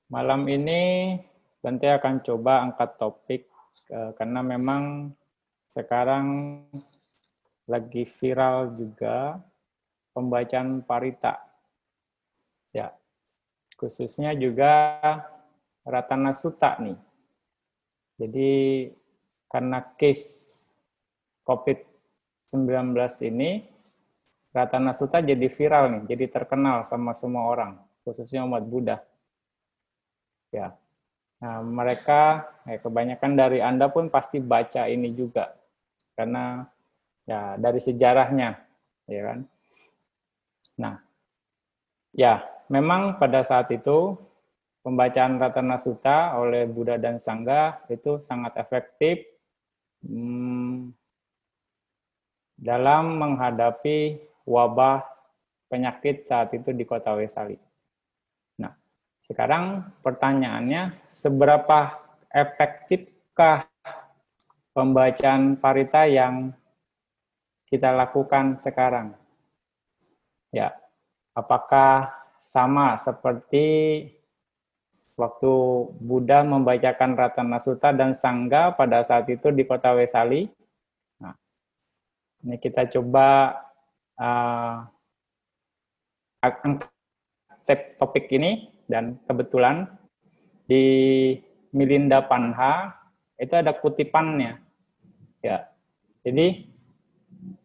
Malam ini Bante akan coba angkat topik karena memang sekarang lagi viral juga pembacaan parita. Ya, khususnya juga Ratana Sutta nih. Jadi karena case COVID-19 ini, Ratana Sutta jadi viral nih, jadi terkenal sama semua orang, khususnya umat Buddha. Ya, nah, mereka, kebanyakan dari Anda pun pasti baca ini juga, karena ya dari sejarahnya, ya kan. Nah, ya memang pada saat itu pembacaan Ratana Sutta oleh Buddha dan Sangha itu sangat efektif dalam menghadapi wabah penyakit saat itu di kota Wesali. Nah, sekarang pertanyaannya, seberapa efektifkah pembacaan parita yang kita lakukan sekarang? Ya, apakah sama seperti waktu Buddha membacakan Ratana Sutta dan Sangha pada saat itu di kota Wesali? Nah, ini kita coba angkat topik ini, dan kebetulan di Milinda Panha itu ada kutipannya. Ya, jadi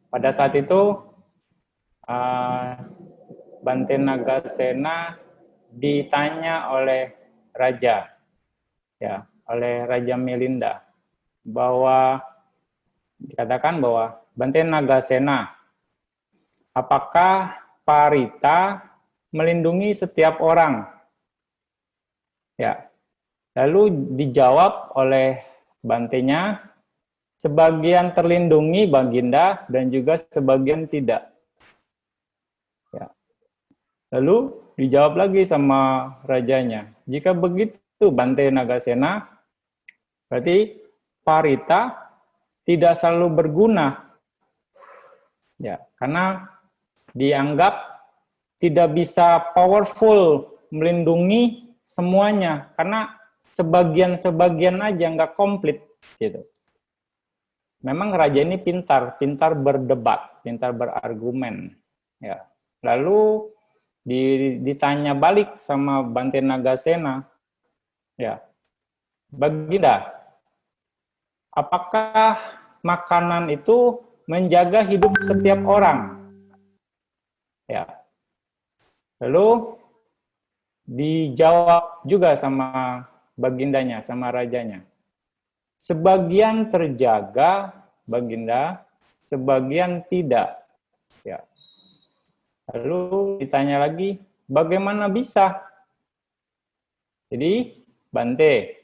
pada saat itu Bante Nagasena ditanya oleh raja, ya, oleh Raja Milinda, bahwa dikatakan bahwa Bante Nagasena, apakah parita melindungi setiap orang? Ya, lalu dijawab oleh Bantenya, sebagian terlindungi Baginda dan juga sebagian tidak. Ya. Lalu dijawab lagi sama rajanya, jika begitu Bante Nagasena, berarti parita tidak selalu berguna. Ya, karena dianggap tidak bisa powerful melindungi semuanya, karena sebagian-sebagian aja nggak komplit gitu. Memang raja ini pintar berdebat, pintar berargumen. Ya. Lalu ditanya balik sama Bante Nagasena, ya, Baginda, apakah makanan itu menjaga hidup setiap orang? Ya. Lalu dijawab juga sama Bagindanya, sama rajanya, sebagian terjaga Baginda, sebagian tidak. Ya. Lalu ditanya lagi, bagaimana bisa? Jadi, Bante,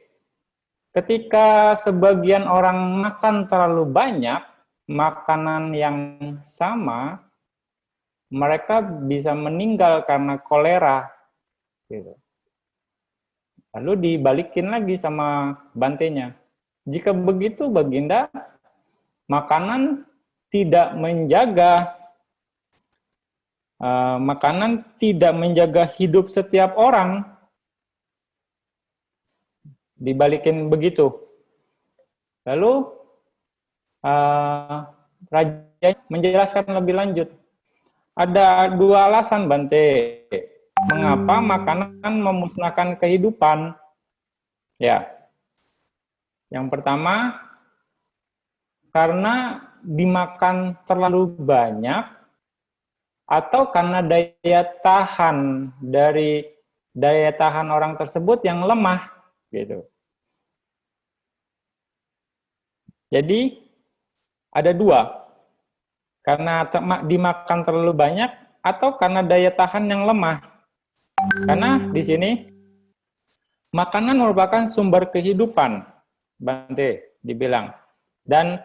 ketika sebagian orang makan terlalu banyak makanan yang sama, mereka bisa meninggal karena kolera. Gitu. Lalu dibalikin lagi sama Bantenya, jika begitu Baginda, makanan tidak menjaga hidup setiap orang. Dibalikin begitu. Lalu raja menjelaskan lebih lanjut. Ada dua alasan, Bante, mengapa makanan memusnahkan kehidupan. Ya, yang pertama, karena dimakan terlalu banyak, atau karena daya tahan orang tersebut yang lemah, gitu. Jadi ada dua, karena dimakan terlalu banyak atau karena daya tahan yang lemah. Karena di sini makanan merupakan sumber kehidupan, Bante dibilang, dan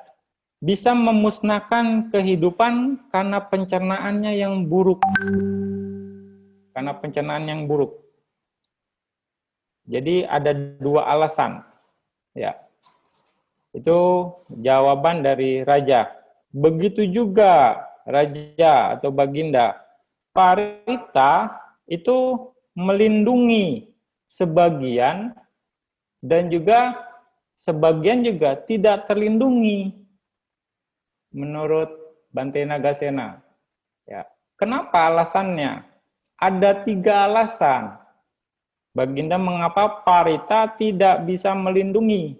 bisa memusnahkan kehidupan karena pencernaannya yang buruk. Karena pencernaan yang buruk. Jadi ada dua alasan. Ya. Itu jawaban dari raja. Begitu juga raja atau Baginda, parita itu melindungi sebagian, dan juga sebagian juga tidak terlindungi menurut Bante Nagasena. Ya. Kenapa alasannya? Ada 3 alasan. Baginda mengapa Parita tidak bisa melindungi.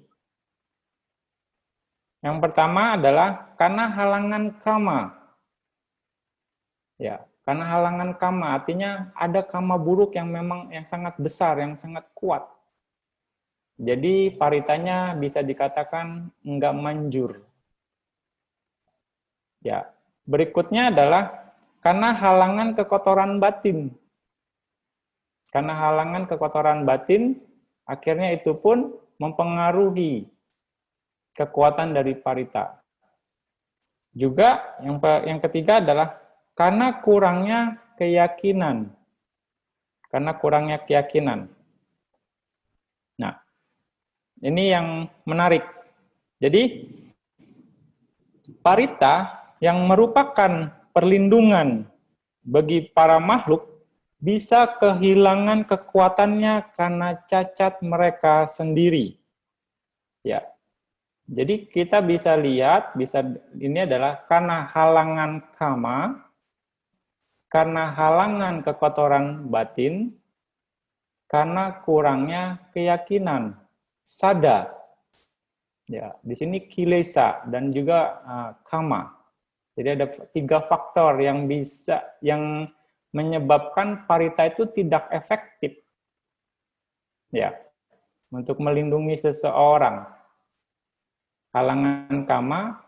Yang pertama adalah karena halangan kama. Ya, karena halangan kama artinya ada kama buruk yang memang yang sangat besar, yang sangat kuat. Jadi paritanya bisa dikatakan enggak manjur. Ya, berikutnya adalah karena halangan kekotoran batin. Karena halangan kekotoran batin, akhirnya itu pun mempengaruhi kekuatan dari parita. Juga yang ketiga adalah karena kurangnya keyakinan. Karena kurangnya keyakinan. Nah, ini yang menarik. Jadi, parita yang merupakan perlindungan bagi para makhluk bisa kehilangan kekuatannya karena cacat mereka sendiri. Ya. Jadi kita bisa lihat, ini adalah karena halangan kama, karena halangan kekotoran batin, karena kurangnya keyakinan, sada. Ya, di sini kilesa dan juga kama. Jadi ada 3 faktor yang menyebabkan parita itu tidak efektif. Ya, untuk melindungi seseorang. Halangan kama,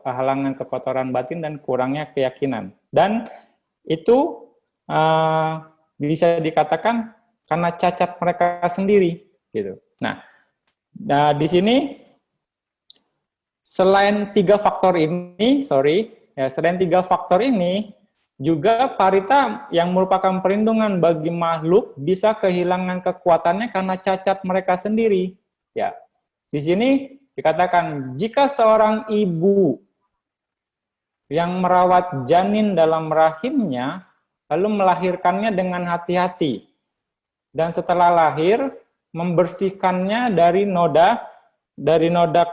halangan kekotoran batin, dan kurangnya keyakinan. Dan itu bisa dikatakan karena cacat mereka sendiri, gitu. Nah, di sini selain 3 faktor ini, selain 3 faktor ini, juga parita yang merupakan perlindungan bagi makhluk bisa kehilangan kekuatannya karena cacat mereka sendiri. Ya, di sini dikatakan, jika seorang ibu yang merawat janin dalam rahimnya, lalu melahirkannya dengan hati-hati, dan setelah lahir, membersihkannya dari noda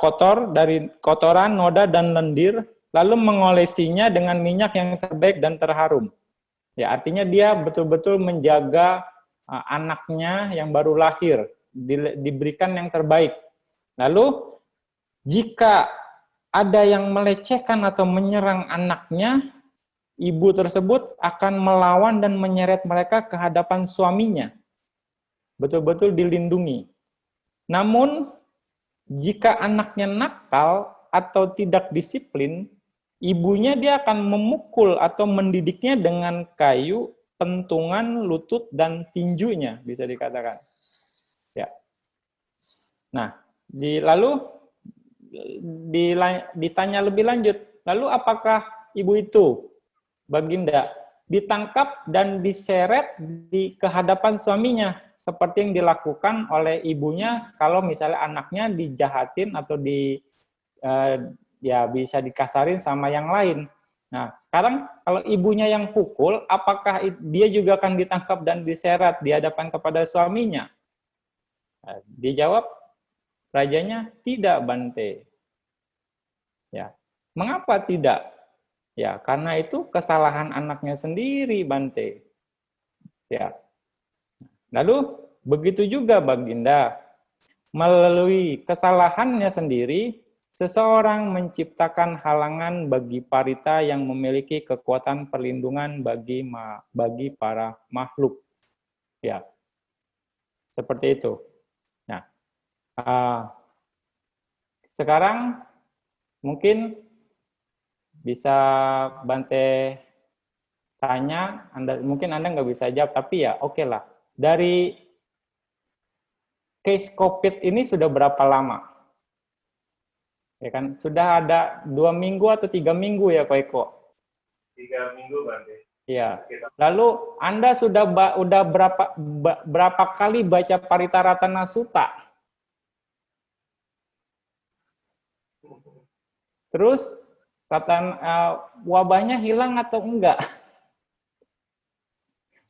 kotor, dari kotoran, noda, dan lendir, lalu mengolesinya dengan minyak yang terbaik dan terharum. Ya, artinya dia betul-betul menjaga anaknya yang baru lahir, diberikan yang terbaik. Lalu, jika ada yang melecehkan atau menyerang anaknya, ibu tersebut akan melawan dan menyeret mereka ke hadapan suaminya. Betul-betul dilindungi. Namun, jika anaknya nakal atau tidak disiplin, ibunya dia akan memukul atau mendidiknya dengan kayu, pentungan, lutut, dan tinjunya, bisa dikatakan. Ya. Nah, lalu ditanya lebih lanjut, lalu apakah ibu itu, Baginda, ditangkap dan diseret ke hadapan suaminya, seperti yang dilakukan oleh ibunya kalau misalnya anaknya dijahatin atau ya bisa dikasarin sama yang lain. Nah, sekarang kalau ibunya yang pukul, apakah dia juga akan ditangkap dan diseret di hadapan kepada suaminya? Nah, dijawab rajanya, tidak, Bante. Ya. Mengapa tidak? Ya, karena itu kesalahan anaknya sendiri, Bante. Ya. Lalu begitu juga Baginda, melalui kesalahannya sendiri, seseorang menciptakan halangan bagi parita yang memiliki kekuatan perlindungan bagi para makhluk. Ya. Seperti itu. Nah, sekarang mungkin bisa Bante tanya, mungkin Anda nggak bisa jawab, tapi ya oke lah. Dari case COVID ini sudah berapa lama? Ya kan, sudah ada 2 minggu atau 3 minggu ya, Ko Eko? 3 minggu, Bante. Iya. Lalu Anda sudah berapa kali baca Paritaratana Sutta? Terus wabahnya hilang atau enggak?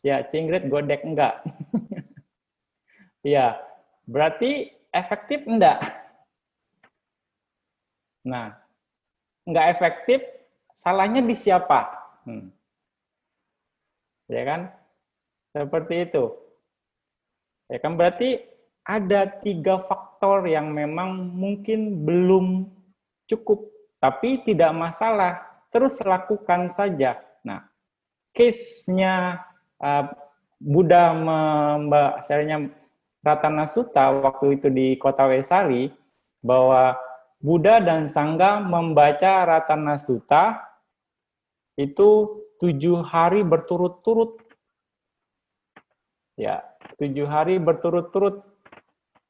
Ya, cingrit godek enggak. Iya, berarti efektif enggak? Nah, enggak efektif, salahnya di siapa? Ya kan? Seperti itu. Ya kan, berarti ada 3 faktor yang memang mungkin belum cukup, tapi tidak masalah, terus lakukan saja. Nah, case-nya Buddha membahasanya Ratana Sutta waktu itu di kota Wesari, bahwa Buddha dan Sangga membaca Ratana Sutta itu 7 hari berturut-turut. Ya, 7 hari berturut-turut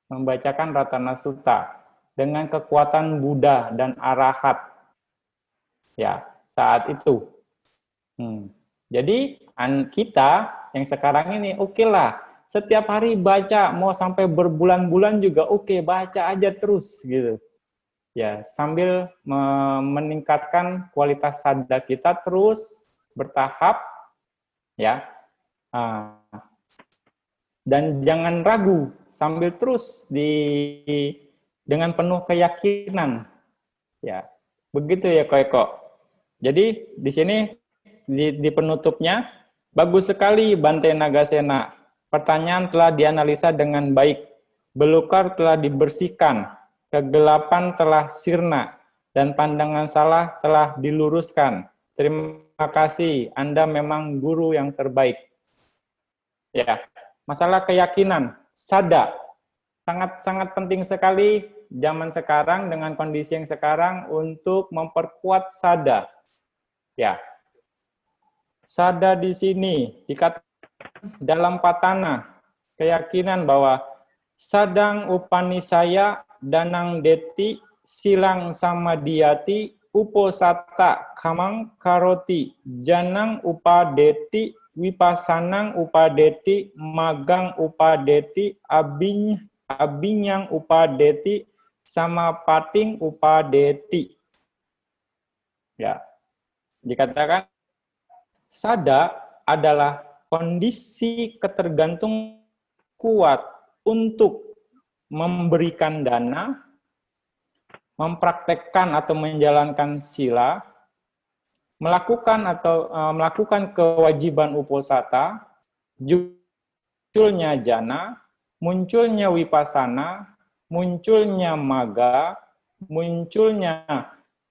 membacakan Ratana Sutta dengan kekuatan Buddha dan Arahat. Ya, saat itu. Jadi kita yang sekarang ini oke lah, setiap hari baca, mau sampai berbulan-bulan juga oke, baca aja terus gitu. Ya, sambil meningkatkan kualitas sadar kita terus bertahap, ya. Dan jangan ragu, sambil terus dengan penuh keyakinan. Ya, begitu ya Ko Eko. Jadi di sini di penutupnya, bagus sekali Bante Nagasena. Pertanyaan telah dianalisa dengan baik. Belukar telah dibersihkan, kegelapan telah sirna, dan pandangan salah telah diluruskan. Terima kasih, Anda memang guru yang terbaik. Ya, masalah keyakinan, sada, sangat-sangat penting sekali zaman sekarang dengan kondisi yang sekarang untuk memperkuat sada. Ya, sada di sini dikatakan dalam patana keyakinan bahwa sadang upanisaya danang deti silang samadiyati uposata kamang karoti janang upadeti vipasanang upadeti magang upadeti abinyang upadeti sama pating upadeti. Ya, dikatakan sada adalah kondisi ketergantungan kuat untuk memberikan dana, mempraktekkan atau menjalankan sila, melakukan kewajiban uposata, munculnya jana, munculnya wipasana, munculnya maga, munculnya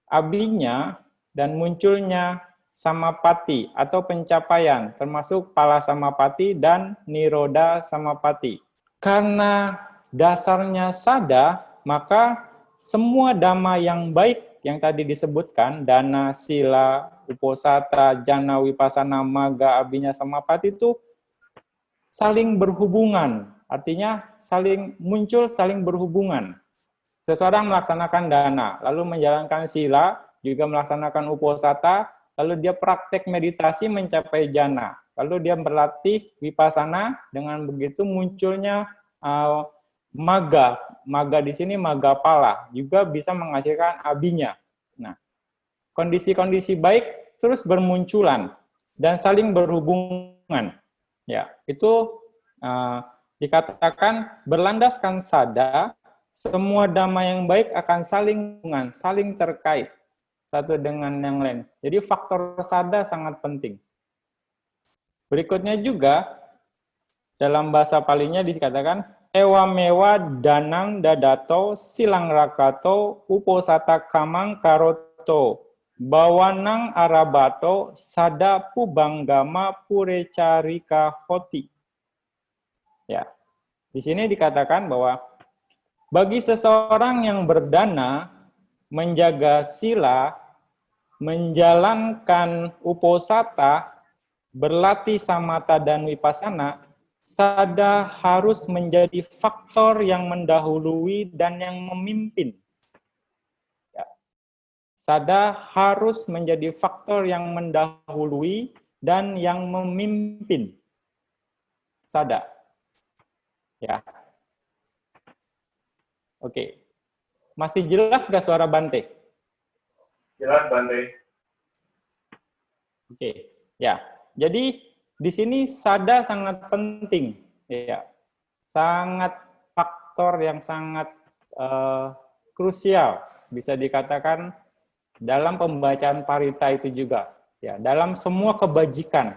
abinya, dan munculnya samapati atau pencapaian, termasuk pala samapati dan niroda samapati. Karena dasarnya sada, maka semua dhamma yang baik yang tadi disebutkan, dana, sila, uposata, jana, wipasana, maga, abinya, samapati itu saling berhubungan. Artinya muncul saling berhubungan. Seseorang melaksanakan dana, lalu menjalankan sila, juga melaksanakan uposata, lalu dia praktek meditasi mencapai jana, lalu dia berlatih wipasana, dengan begitu munculnya maga. Maga di sini maga pala, juga bisa menghasilkan abinya. Nah, kondisi-kondisi baik terus bermunculan dan saling berhubungan. Ya, itu dikatakan berlandaskan sada, semua dhamma yang baik akan saling terkait satu dengan yang lain. Jadi faktor sada sangat penting. Berikutnya juga dalam bahasa Palinya dikatakan ewa mewa danang dadato silang rakato uposata kamang karoto bawanang arabato sada pubanggama purecarika hoti. Ya. Di sini dikatakan bahwa bagi seseorang yang berdana, menjaga sila, menjalankan uposata, berlatih samatha dan wipasana, sada harus menjadi faktor yang mendahului dan yang memimpin. Ya. Sada harus menjadi faktor yang mendahului dan yang memimpin. Sada. Ya. Oke. Masih jelas nggak suara Bante? Jelas, Bante. Oke. Ya. Jadi di sini sada sangat penting. Ya. sangat faktor yang sangat krusial, bisa dikatakan dalam pembacaan parita itu juga. Ya, dalam semua kebajikan,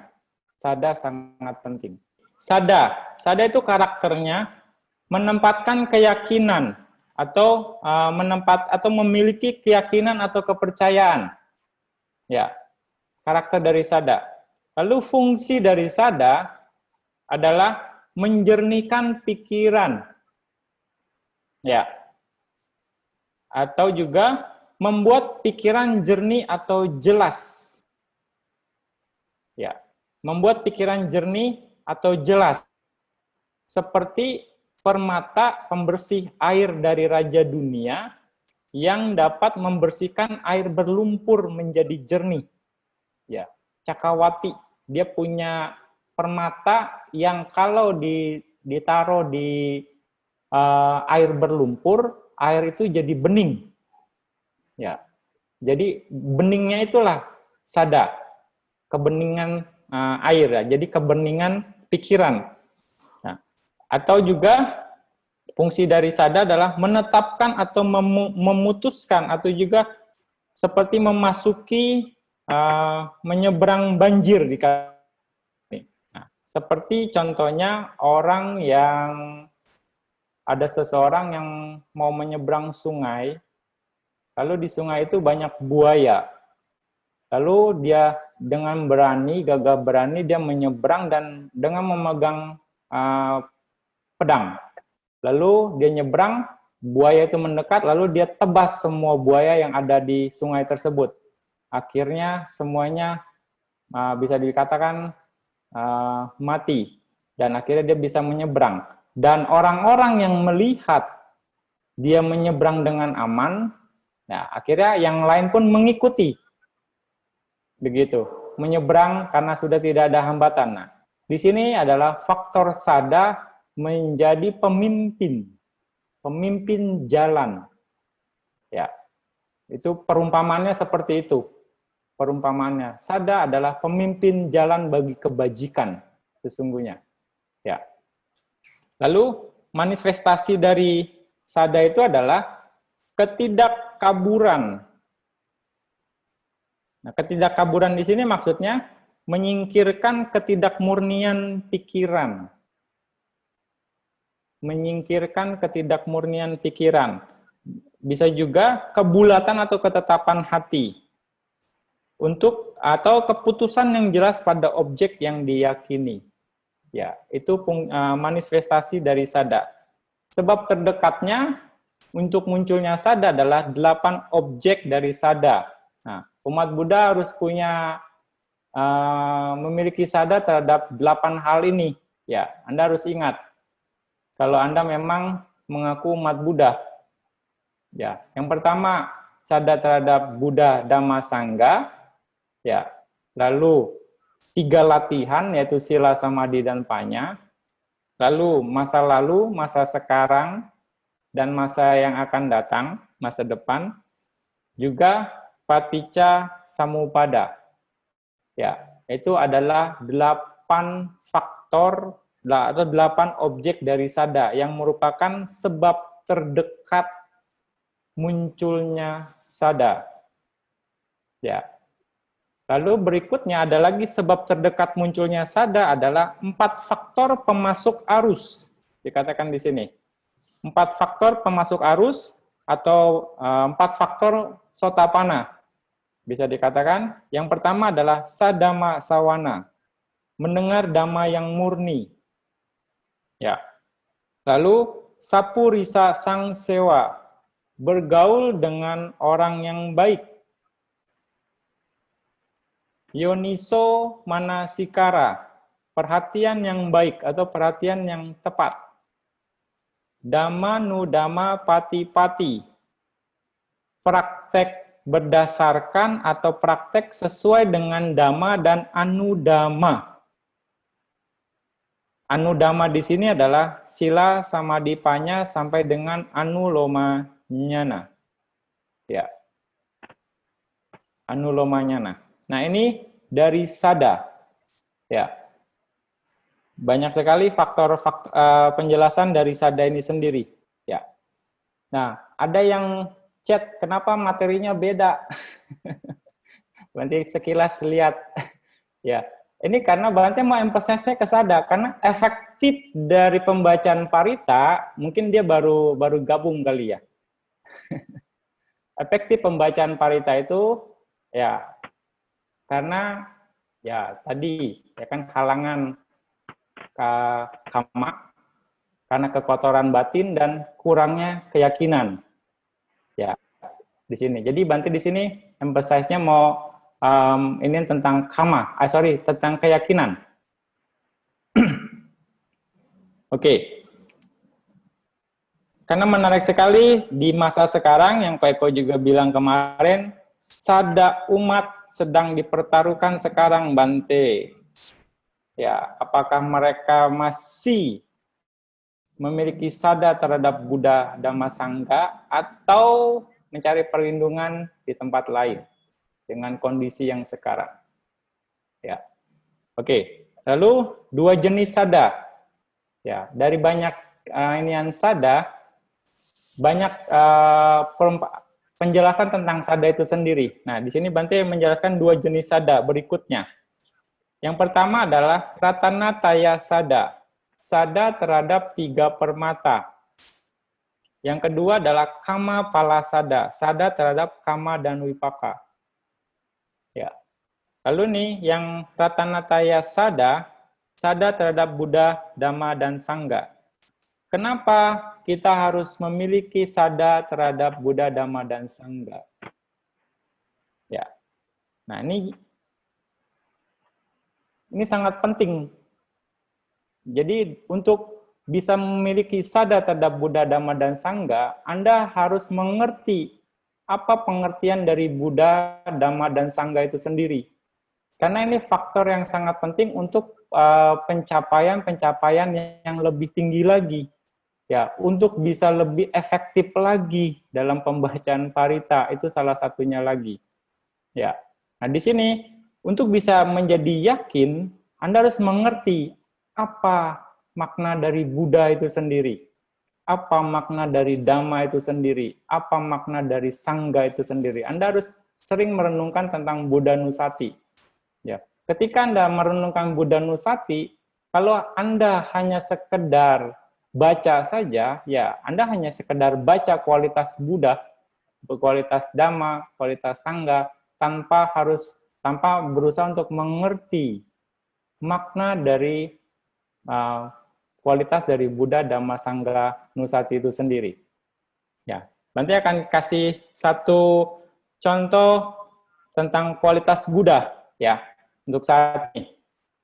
sada sangat penting. Sada itu karakternya menempatkan keyakinan atau memiliki keyakinan atau kepercayaan. Ya, karakter dari sada. Lalu fungsi dari sada adalah menjernihkan pikiran. Ya. Atau juga membuat pikiran jernih atau jelas. Ya. Membuat pikiran jernih atau jelas. Seperti permata pembersih air dari Raja Dunia yang dapat membersihkan air berlumpur menjadi jernih. Ya, Cakawati, dia punya permata yang kalau ditaruh di air berlumpur, air itu jadi bening. Ya, jadi beningnya itulah sada, kebeningan air. Ya. Jadi kebeningan pikiran. Atau juga fungsi dari sada adalah menetapkan atau memutuskan atau juga seperti memasuki menyeberang banjir di seperti contohnya orang yang ada seseorang yang mau menyeberang sungai, lalu di sungai itu banyak buaya. Lalu dia dengan berani, gagah berani dia menyeberang dan dengan memegang pedang. Lalu dia nyebrang, buaya itu mendekat, lalu dia tebas semua buaya yang ada di sungai tersebut. Akhirnya semuanya bisa dikatakan mati. Dan akhirnya dia bisa menyeberang. Dan orang-orang yang melihat dia menyeberang dengan aman, nah akhirnya yang lain pun mengikuti. Begitu, menyeberang karena sudah tidak ada hambatan. Nah, di sini adalah faktor sada menjadi pemimpin jalan. Ya, itu perumpamannya seperti itu. Perumpamannya, sada adalah pemimpin jalan bagi kebajikan sesungguhnya. Ya. Lalu manifestasi dari sada itu adalah ketidakkaburan. Nah, ketidakkaburan di sini maksudnya menyingkirkan ketidakmurnian pikiran. Menyingkirkan ketidakmurnian pikiran. Bisa juga kebulatan atau ketetapan hati. Atau keputusan yang jelas pada objek yang diyakini. Ya, itu manifestasi dari sada. Sebab terdekatnya untuk munculnya sada adalah 8 objek dari sada. Nah, umat Buddha harus memiliki sada terhadap 8 hal ini. Ya, Anda harus ingat. Kalau Anda memang mengaku umat Buddha. Ya, yang pertama sada terhadap Buddha, Dhamma, Sangha. Ya, lalu 3 latihan yaitu sila, samadhi, dan panya. Lalu masa lalu, masa sekarang, dan masa yang akan datang, masa depan. Juga paticca samuppada. Ya, itu adalah 8 faktor atau 8 objek dari sada yang merupakan sebab terdekat munculnya sada. Ya. Lalu berikutnya ada lagi sebab terdekat munculnya sada adalah 4 faktor pemasuk arus. Dikatakan di sini. 4 faktor pemasuk arus atau 4 faktor sotapana. Bisa dikatakan yang pertama adalah sadama sawana. Mendengar dhamma yang murni. Ya. Lalu sapurisa sang sewa. Bergaul dengan orang yang baik. Yoniso manasikara, perhatian yang baik atau perhatian yang tepat. Dhamma nudhamma pati-pati, praktek berdasarkan atau praktek sesuai dengan dhamma dan anudhamma. Anudhamma di sini adalah sila, samadhi, panya sampai dengan anuloma nyana. Ya. Anuloma nyana. Nah, ini dari sada. Ya. banyak sekali faktor penjelasan dari sada ini sendiri. Ya. Nah, ada yang chat, kenapa materinya beda? Nanti sekilas lihat. Ya, ini karena Bante mau emphasize-nya ke sada, karena efektif dari pembacaan parita, mungkin dia baru gabung kali ya. Efektif pembacaan parita itu, ya, karena ya tadi ya kan halangan kama, karena kekotoran batin dan kurangnya keyakinan. Ya, di sini. Jadi Bante di sini emphasize-nya mau ini tentang kama, tentang keyakinan. Oke. Karena menarik sekali di masa sekarang yang Pak Eko juga bilang kemarin, sada umat sedang dipertaruhkan sekarang, Bante. Ya, apakah mereka masih memiliki sada terhadap Buddha Dhamma Sangha atau mencari perlindungan di tempat lain dengan kondisi yang sekarang. Ya. Oke. Lalu dua jenis sada. Ya, dari banyak inian sada, banyak penjelasan tentang sada itu sendiri. Nah, di sini Bante menjelaskan dua jenis sada berikutnya. Yang pertama adalah Ratanataya sada, sada terhadap tiga permata. Yang kedua adalah Kama Palasada, sada terhadap kama dan wipaka. Ya. Lalu nih yang Ratanataya sada, sada terhadap Buddha, Dhamma, dan Sangha. Kenapa kita harus memiliki sada terhadap Buddha, Dhamma, dan Sangha? Ya. Nah, ini sangat penting. Jadi untuk bisa memiliki sada terhadap Buddha, Dhamma, dan Sangha, Anda harus mengerti apa pengertian dari Buddha, Dhamma, dan Sangha itu sendiri. Karena ini faktor yang sangat penting untuk pencapaian yang lebih tinggi lagi. Ya, untuk bisa lebih efektif lagi dalam pembacaan parita, itu salah satunya lagi. Ya. Nah, di sini untuk bisa menjadi yakin, Anda harus mengerti apa makna dari Buddha itu sendiri, apa makna dari Dhamma itu sendiri, apa makna dari Sangha itu sendiri. Anda harus sering merenungkan tentang Buddha Nusati. Ya, ketika Anda merenungkan Buddha Nusati, kalau Anda hanya sekedar baca saja, ya Anda hanya sekedar baca kualitas Buddha, kualitas Dhamma, kualitas Sangha, tanpa berusaha untuk mengerti makna dari kualitas dari Buddha, Dhamma, Sangha, Nusati itu sendiri. Ya, nanti akan kasih satu contoh tentang kualitas Buddha ya untuk saat ini.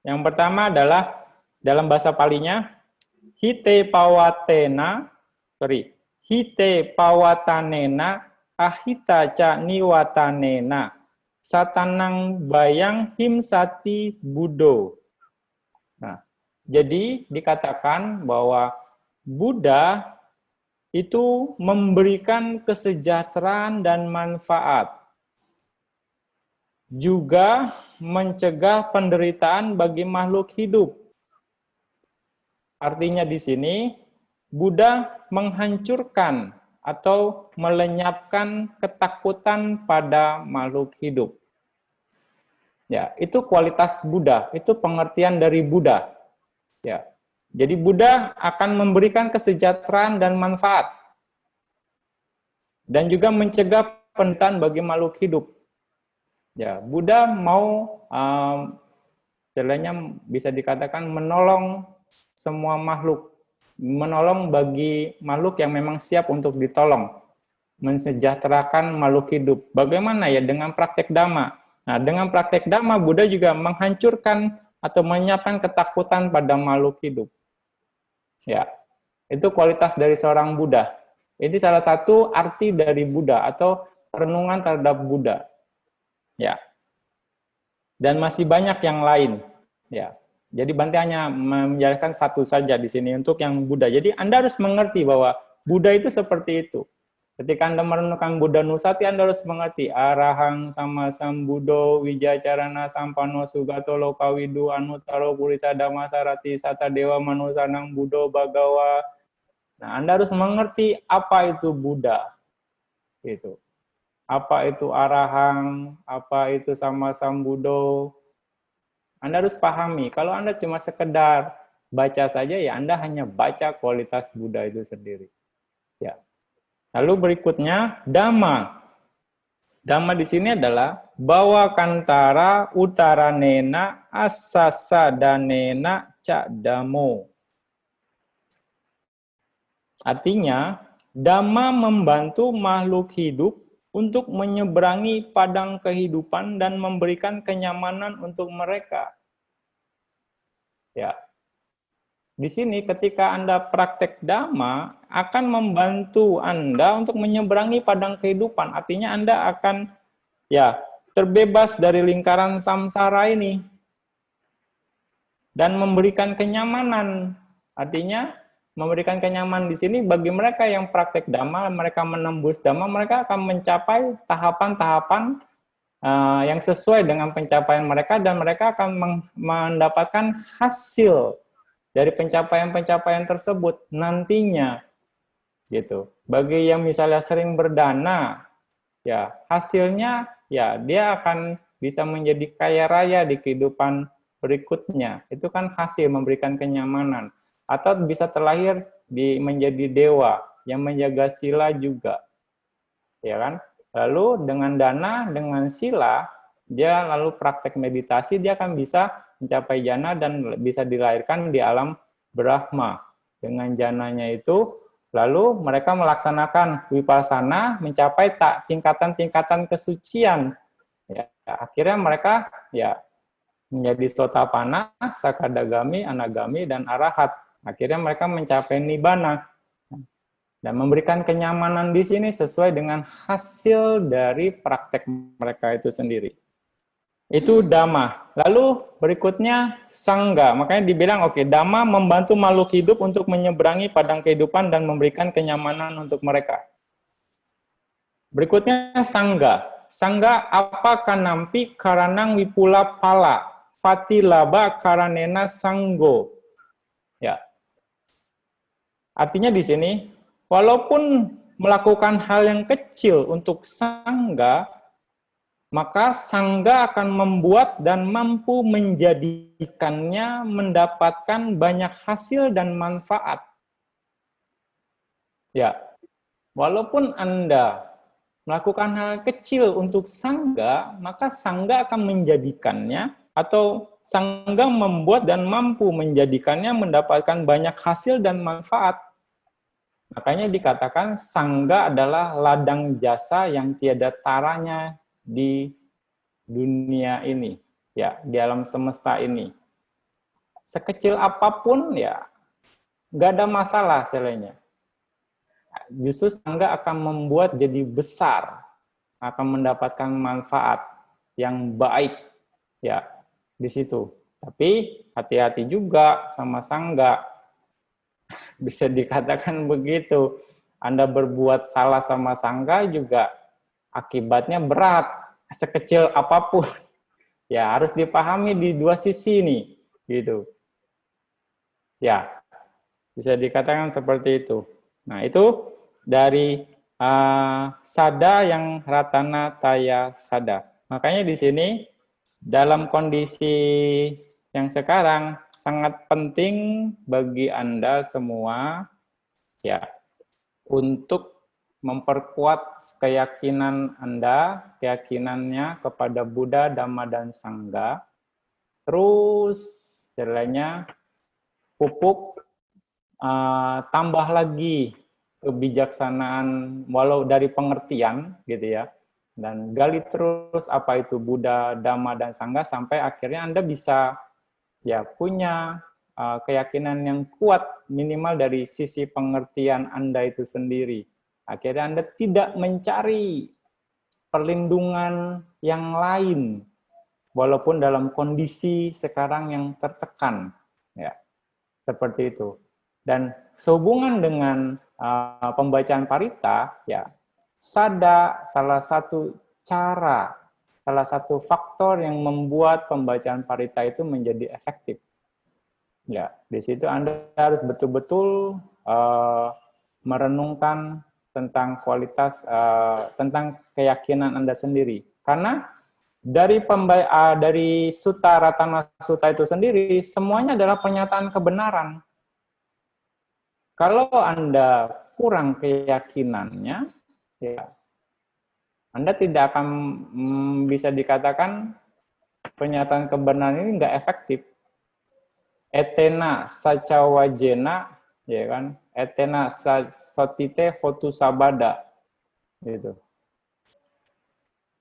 Yang pertama adalah dalam bahasa Palinya hite pawatanena ahita ca niwatanena satanang bayang himsati budo. Nah, jadi dikatakan bahwa Buddha itu memberikan kesejahteraan dan manfaat, juga mencegah penderitaan bagi makhluk hidup. Artinya di sini, Buddha menghancurkan atau melenyapkan ketakutan pada makhluk hidup. Ya, itu kualitas Buddha, itu pengertian dari Buddha. Ya. Jadi Buddha akan memberikan kesejahteraan dan manfaat. Dan juga mencegah penderitaan bagi makhluk hidup. Ya, Buddha mau istilahnya bisa dikatakan menolong semua makhluk, menolong bagi makhluk yang memang siap untuk ditolong, mensejahterakan makhluk hidup. Bagaimana ya dengan praktek Dhamma? Nah, dengan praktek Dhamma, Buddha juga menghancurkan atau menyiapkan ketakutan pada makhluk hidup. Ya, itu kualitas dari seorang Buddha. Ini salah satu arti dari Buddha atau renungan terhadap Buddha. Ya, dan masih banyak yang lain. Ya. Jadi Bante hanya menjelaskan satu saja di sini untuk yang Buddha. Jadi Anda harus mengerti bahwa Buddha itu seperti itu. Ketika Anda merenungkan Buddha Nusati, Anda harus mengerti Arahang sama Sambudo Wijacarana Sampano Sugato Lokawidu Anutaro Purisa Dhammasarati Sata Dewa Manusanang Buddho Bagawa. Nah, Anda harus mengerti apa itu Buddha. Gitu. Apa itu Arahang, apa itu sama Sambudo. Anda harus pahami. Kalau Anda cuma sekedar baca saja, ya Anda hanya baca kualitas Buddha itu sendiri. Ya. Lalu berikutnya Dhamma. Dhamma di sini adalah bawa kantara utaranena asasa danena ca damo. Artinya, Dhamma membantu makhluk hidup untuk menyeberangi padang kehidupan dan memberikan kenyamanan untuk mereka. Ya. Di sini ketika Anda praktek Dhamma akan membantu Anda untuk menyeberangi padang kehidupan. Artinya Anda akan ya terbebas dari lingkaran samsara ini dan memberikan kenyamanan. Artinya memberikan kenyamanan di sini bagi mereka yang praktek Dhamma, mereka menembus Dhamma, mereka akan mencapai tahapan-tahapan yang sesuai dengan pencapaian mereka dan mereka akan mendapatkan hasil dari pencapaian-pencapaian tersebut nantinya, gitu. Bagi yang misalnya sering berdana, ya hasilnya ya dia akan bisa menjadi kaya raya di kehidupan berikutnya. Itu kan hasil memberikan kenyamanan. Atau bisa terlahir menjadi dewa yang menjaga sila juga, ya kan? Lalu dengan dana, dengan sila, dia lalu praktek meditasi, dia akan bisa mencapai jana dan bisa dilahirkan di alam Brahma. Dengan jananya itu, lalu mereka melaksanakan vipassana, mencapai tingkatan-tingkatan kesucian. Ya, akhirnya mereka ya menjadi Sotapanna, Sakadagami, Anagami, dan Arahat. Akhirnya mereka mencapai Nibbana. Dan memberikan kenyamanan di sini sesuai dengan hasil dari praktek mereka itu sendiri. Itu Dhamma. Lalu berikutnya Sangha. Makanya dibilang oke, Dhamma membantu makhluk hidup untuk menyeberangi padang kehidupan dan memberikan kenyamanan untuk mereka. Berikutnya Sangha. Sangha apa kanampi karanang wipula pala patilaba karanena sanggo. Ya. Artinya di sini walaupun melakukan hal yang kecil untuk Sangha, maka Sangha akan membuat dan mampu menjadikannya mendapatkan banyak hasil dan manfaat. Ya, walaupun Anda melakukan hal kecil untuk Sangha, maka Sangha akan menjadikannya atau Sangha membuat dan mampu menjadikannya mendapatkan banyak hasil dan manfaat. Makanya dikatakan Sangha adalah ladang jasa yang tiada taranya di dunia ini, ya, di alam semesta ini. Sekecil apapun ya, nggak ada masalah selainnya. Justru Sangha akan membuat jadi besar, akan mendapatkan manfaat yang baik, ya, di situ. Tapi hati-hati juga sama Sangha. Bisa dikatakan begitu. Anda berbuat salah sama Sangha juga akibatnya berat, sekecil apapun. Ya, harus dipahami di dua sisi nih, gitu. Ya, bisa dikatakan seperti itu. Nah, itu dari sada yang ratana taya sada. Makanya di sini dalam kondisi yang sekarang sangat penting bagi Anda semua ya untuk memperkuat keyakinan Anda, keyakinannya kepada Buddha, Dhamma, dan Sangha. Terus istilahnya pupuk tambah lagi kebijaksanaan walau dari pengertian gitu ya. Dan gali terus apa itu Buddha, Dhamma, dan Sangha sampai akhirnya Anda bisa ya punya keyakinan yang kuat minimal dari sisi pengertian Anda itu sendiri. Akhirnya Anda tidak mencari perlindungan yang lain walaupun dalam kondisi sekarang yang tertekan, ya seperti itu. Dan sehubungan dengan pembacaan parita, ya sada salah satu cara, salah satu faktor yang membuat pembacaan parita itu menjadi efektif. Ya, di situ Anda harus betul-betul merenungkan tentang kualitas, tentang keyakinan Anda sendiri. Karena dari Sutta Ratana Sutta itu sendiri, semuanya adalah pernyataan kebenaran. Kalau Anda kurang keyakinannya, ya, Anda tidak akan bisa dikatakan pernyataan kebenaran ini nggak efektif. Etena sacawajena, ya kan? Etena sotite hotu sabada, gitu.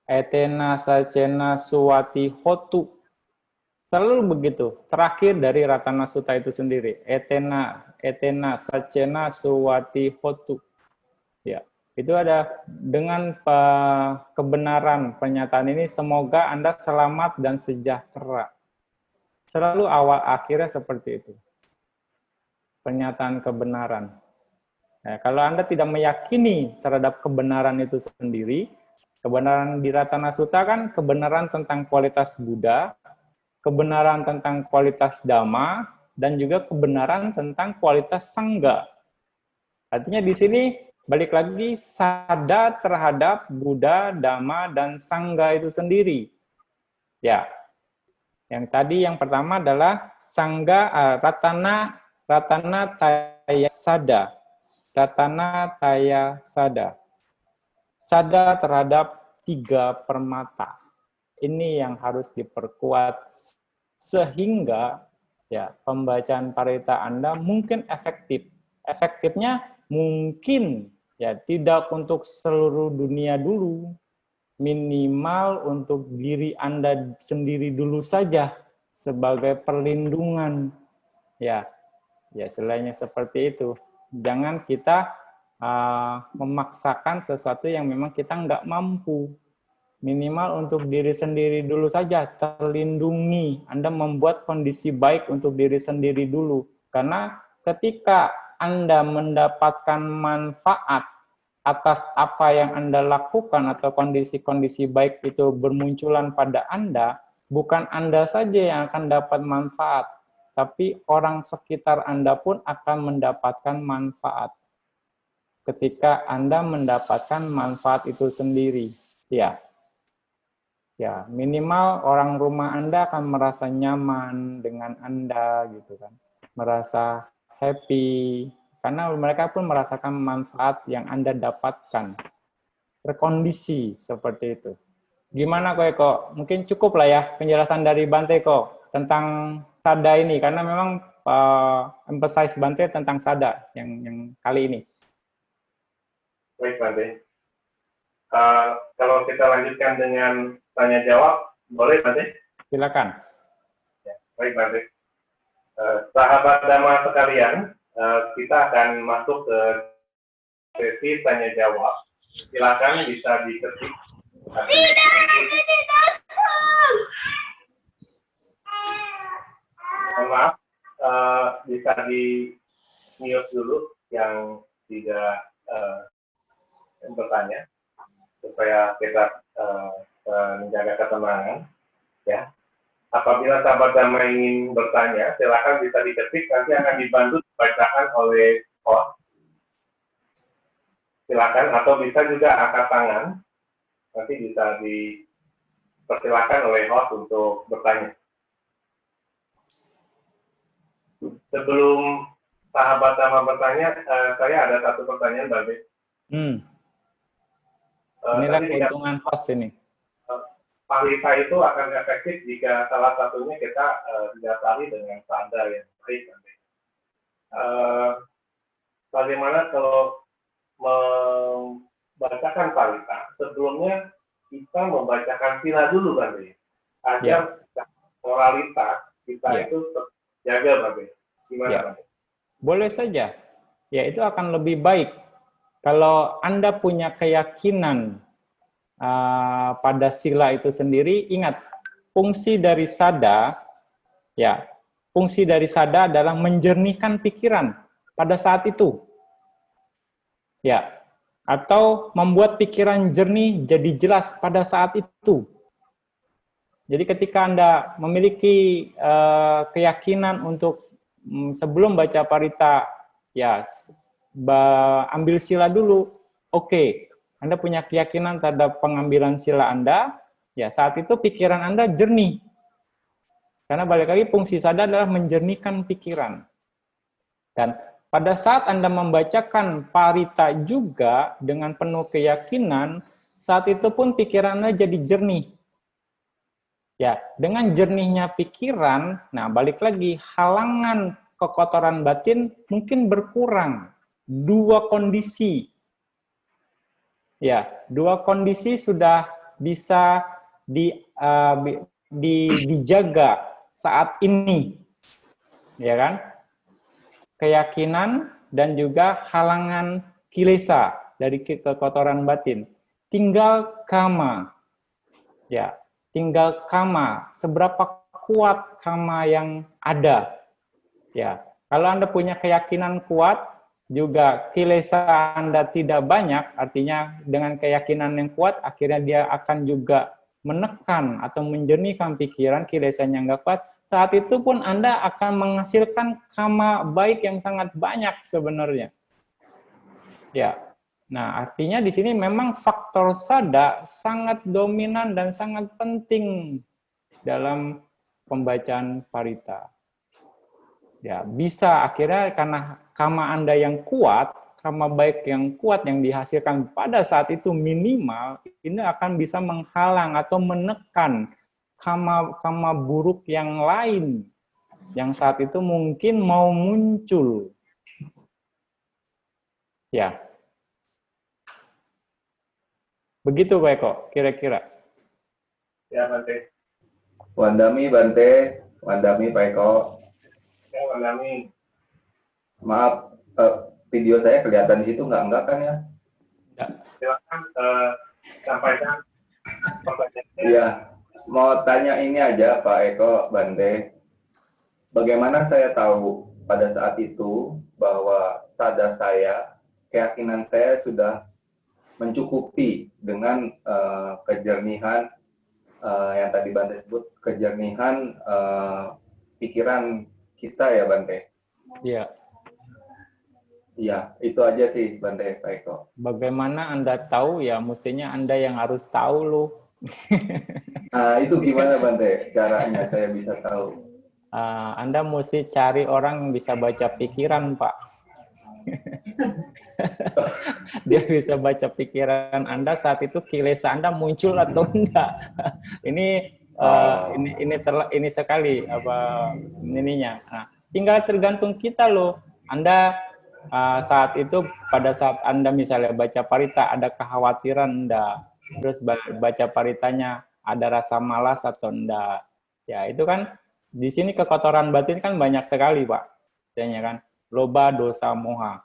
Etena sacena suwati hotu, selalu begitu. Terakhir dari Ratana Sutta itu sendiri, etena sacena suwati hotu. Ya, itu ada dengan kebenaran pernyataan ini, semoga Anda selamat dan sejahtera. Selalu awal akhirnya seperti itu. Pernyataan kebenaran. Nah, kalau Anda tidak meyakini terhadap kebenaran itu sendiri, kebenaran di Ratana Sutta kan kebenaran tentang kualitas Buddha, kebenaran tentang kualitas Dhamma, dan juga kebenaran tentang kualitas Sangha. Artinya di sini balik lagi sada terhadap Buddha, Dhamma, dan Sangha itu sendiri. Ya, yang tadi yang pertama adalah Sangha Ratana Taya Sada. Ratana Taya Sada. Sada terhadap 3 permata. Ini yang harus diperkuat sehingga ya pembacaan parita Anda mungkin efektif. Efektifnya mungkin ya tidak untuk seluruh dunia dulu. Minimal untuk diri Anda sendiri dulu saja sebagai perlindungan. Ya, selainnya seperti itu. Jangan kita memaksakan sesuatu yang memang kita nggak mampu. Minimal untuk diri sendiri dulu saja, terlindungi. Anda membuat kondisi baik untuk diri sendiri dulu. Karena ketika Anda mendapatkan manfaat atas apa yang Anda lakukan atau kondisi-kondisi baik itu bermunculan pada Anda, bukan Anda saja yang akan dapat manfaat, tapi orang sekitar Anda pun akan mendapatkan manfaat. Ketika Anda mendapatkan manfaat itu sendiri, ya, minimal orang rumah Anda akan merasa nyaman dengan Anda, gitu kan, merasa happy. Karena mereka pun merasakan manfaat yang Anda dapatkan. Terkondisi seperti itu. Gimana Ko Eko? Mungkin cukup lah ya penjelasan dari Bante Ko tentang sada ini. Karena memang emphasize Bante tentang sada yang kali ini. Baik, Bante. Kalau kita lanjutkan dengan tanya jawab, boleh Bante? Silakan. Ya, baik, Bante. Sahabat Dhamma sekalian, kita akan masuk ke sesi tanya jawab. Silakan bisa diketik. Mohon maaf, bisa di mute dulu yang tidak bertanya supaya kita menjaga ketenangan. Ya. Apabila sahabat Dhamma ingin bertanya, silakan bisa diketik, nanti akan dibantu dibacakan oleh host. Silakan, atau bisa juga angkat tangan, nanti bisa dipersilakan oleh host untuk bertanya. Sebelum sahabat Dhamma bertanya, saya ada satu pertanyaan, Bante. Inilah keuntungan host ini. Parita itu akan efektif jika salah satunya kita didasari dengan sada yang baik. Bagaimana kalau membacakan parita, sebelumnya kita membacakan sila dulu, Bante, agar moralitas kita itu terjaga, Bante. Gimana, Bante? Boleh saja. Ya, itu akan lebih baik kalau Anda punya keyakinan pada sila itu sendiri. Ingat, fungsi dari sada adalah menjernihkan pikiran pada saat itu. Ya, atau membuat pikiran jernih jadi jelas pada saat itu. Jadi ketika Anda memiliki keyakinan untuk sebelum baca parita, ya ambil sila dulu. Oke, Anda punya keyakinan terhadap pengambilan sila Anda, ya saat itu pikiran Anda jernih. Karena balik lagi fungsi sadar adalah menjernihkan pikiran. Dan pada saat Anda membacakan parita juga dengan penuh keyakinan, saat itu pun pikiran Anda jadi jernih. Ya, dengan jernihnya pikiran, nah balik lagi, halangan kekotoran batin mungkin berkurang. Dua kondisi. Ya, dua kondisi sudah bisa dijaga saat ini. Ya kan? Keyakinan dan juga halangan kilesa dari kekotoran batin. Tinggal kama. Ya, tinggal kama. Seberapa kuat kama yang ada. Ya, kalau Anda punya keyakinan kuat, juga kilesa Anda tidak banyak, artinya dengan keyakinan yang kuat, akhirnya dia akan juga menekan atau menjernihkan pikiran, kilesanya nggak kuat, saat itu pun Anda akan menghasilkan kama baik yang sangat banyak sebenarnya. Ya, nah artinya di sini memang faktor sada sangat dominan dan sangat penting dalam pembacaan parita. Ya, bisa akhirnya karena kama Anda yang kuat, kama baik yang kuat yang dihasilkan pada saat itu minimal, ini akan bisa menghalang atau menekan kama buruk yang lain yang saat itu mungkin mau muncul. Ya. Begitu Pak Eko, kira-kira. Ya, Bante. Wandami Bante, Wandami Pak Eko. Ya, Wandami. Maaf, video saya kelihatan di situ enggak kan ya? Ya. Silakan sampaikan pertanyaannya. Iya, mau tanya ini aja Pak Eko, Bante. Bagaimana saya tahu pada saat itu bahwa sadar saya, keyakinan saya sudah mencukupi dengan kejernihan yang tadi Bante sebut, kejernihan pikiran kita ya Bante? Iya. Iya, itu aja sih Bante, Pak Eko. Bagaimana Anda tahu ya, mestinya Anda yang harus tahu loh. Nah, itu gimana Bante caranya saya bisa tahu? Anda mesti cari orang yang bisa baca pikiran, Pak. Dia bisa baca pikiran Anda saat itu kilesa Anda muncul atau enggak. Ini sekali apa ininya. Nah, tinggal tergantung kita loh. Anda saat itu pada saat Anda misalnya baca parita ada kekhawatiran enggak, terus baca paritanya ada rasa malas atau enggak. Ya, itu kan di sini kekotoran batin kan banyak sekali, Pak. Misalnya kan loba, dosa, moha.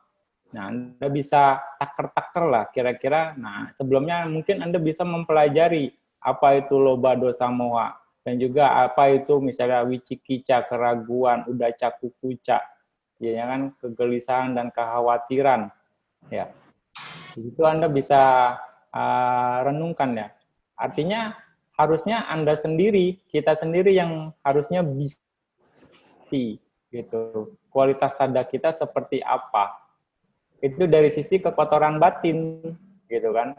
Nah, Anda bisa taker-taker lah kira-kira. Nah, sebelumnya mungkin Anda bisa mempelajari apa itu loba, dosa, moha. Dan juga apa itu misalnya wicikica, keraguan, udaca, kukuca. Ya kan, kegelisahan dan kekhawatiran. Ya. Itu Anda bisa renungkan ya. Artinya harusnya Anda sendiri, kita sendiri yang harusnya bisa gitu. Kualitas sadar kita seperti apa? Itu dari sisi kekotoran batin, gitu kan?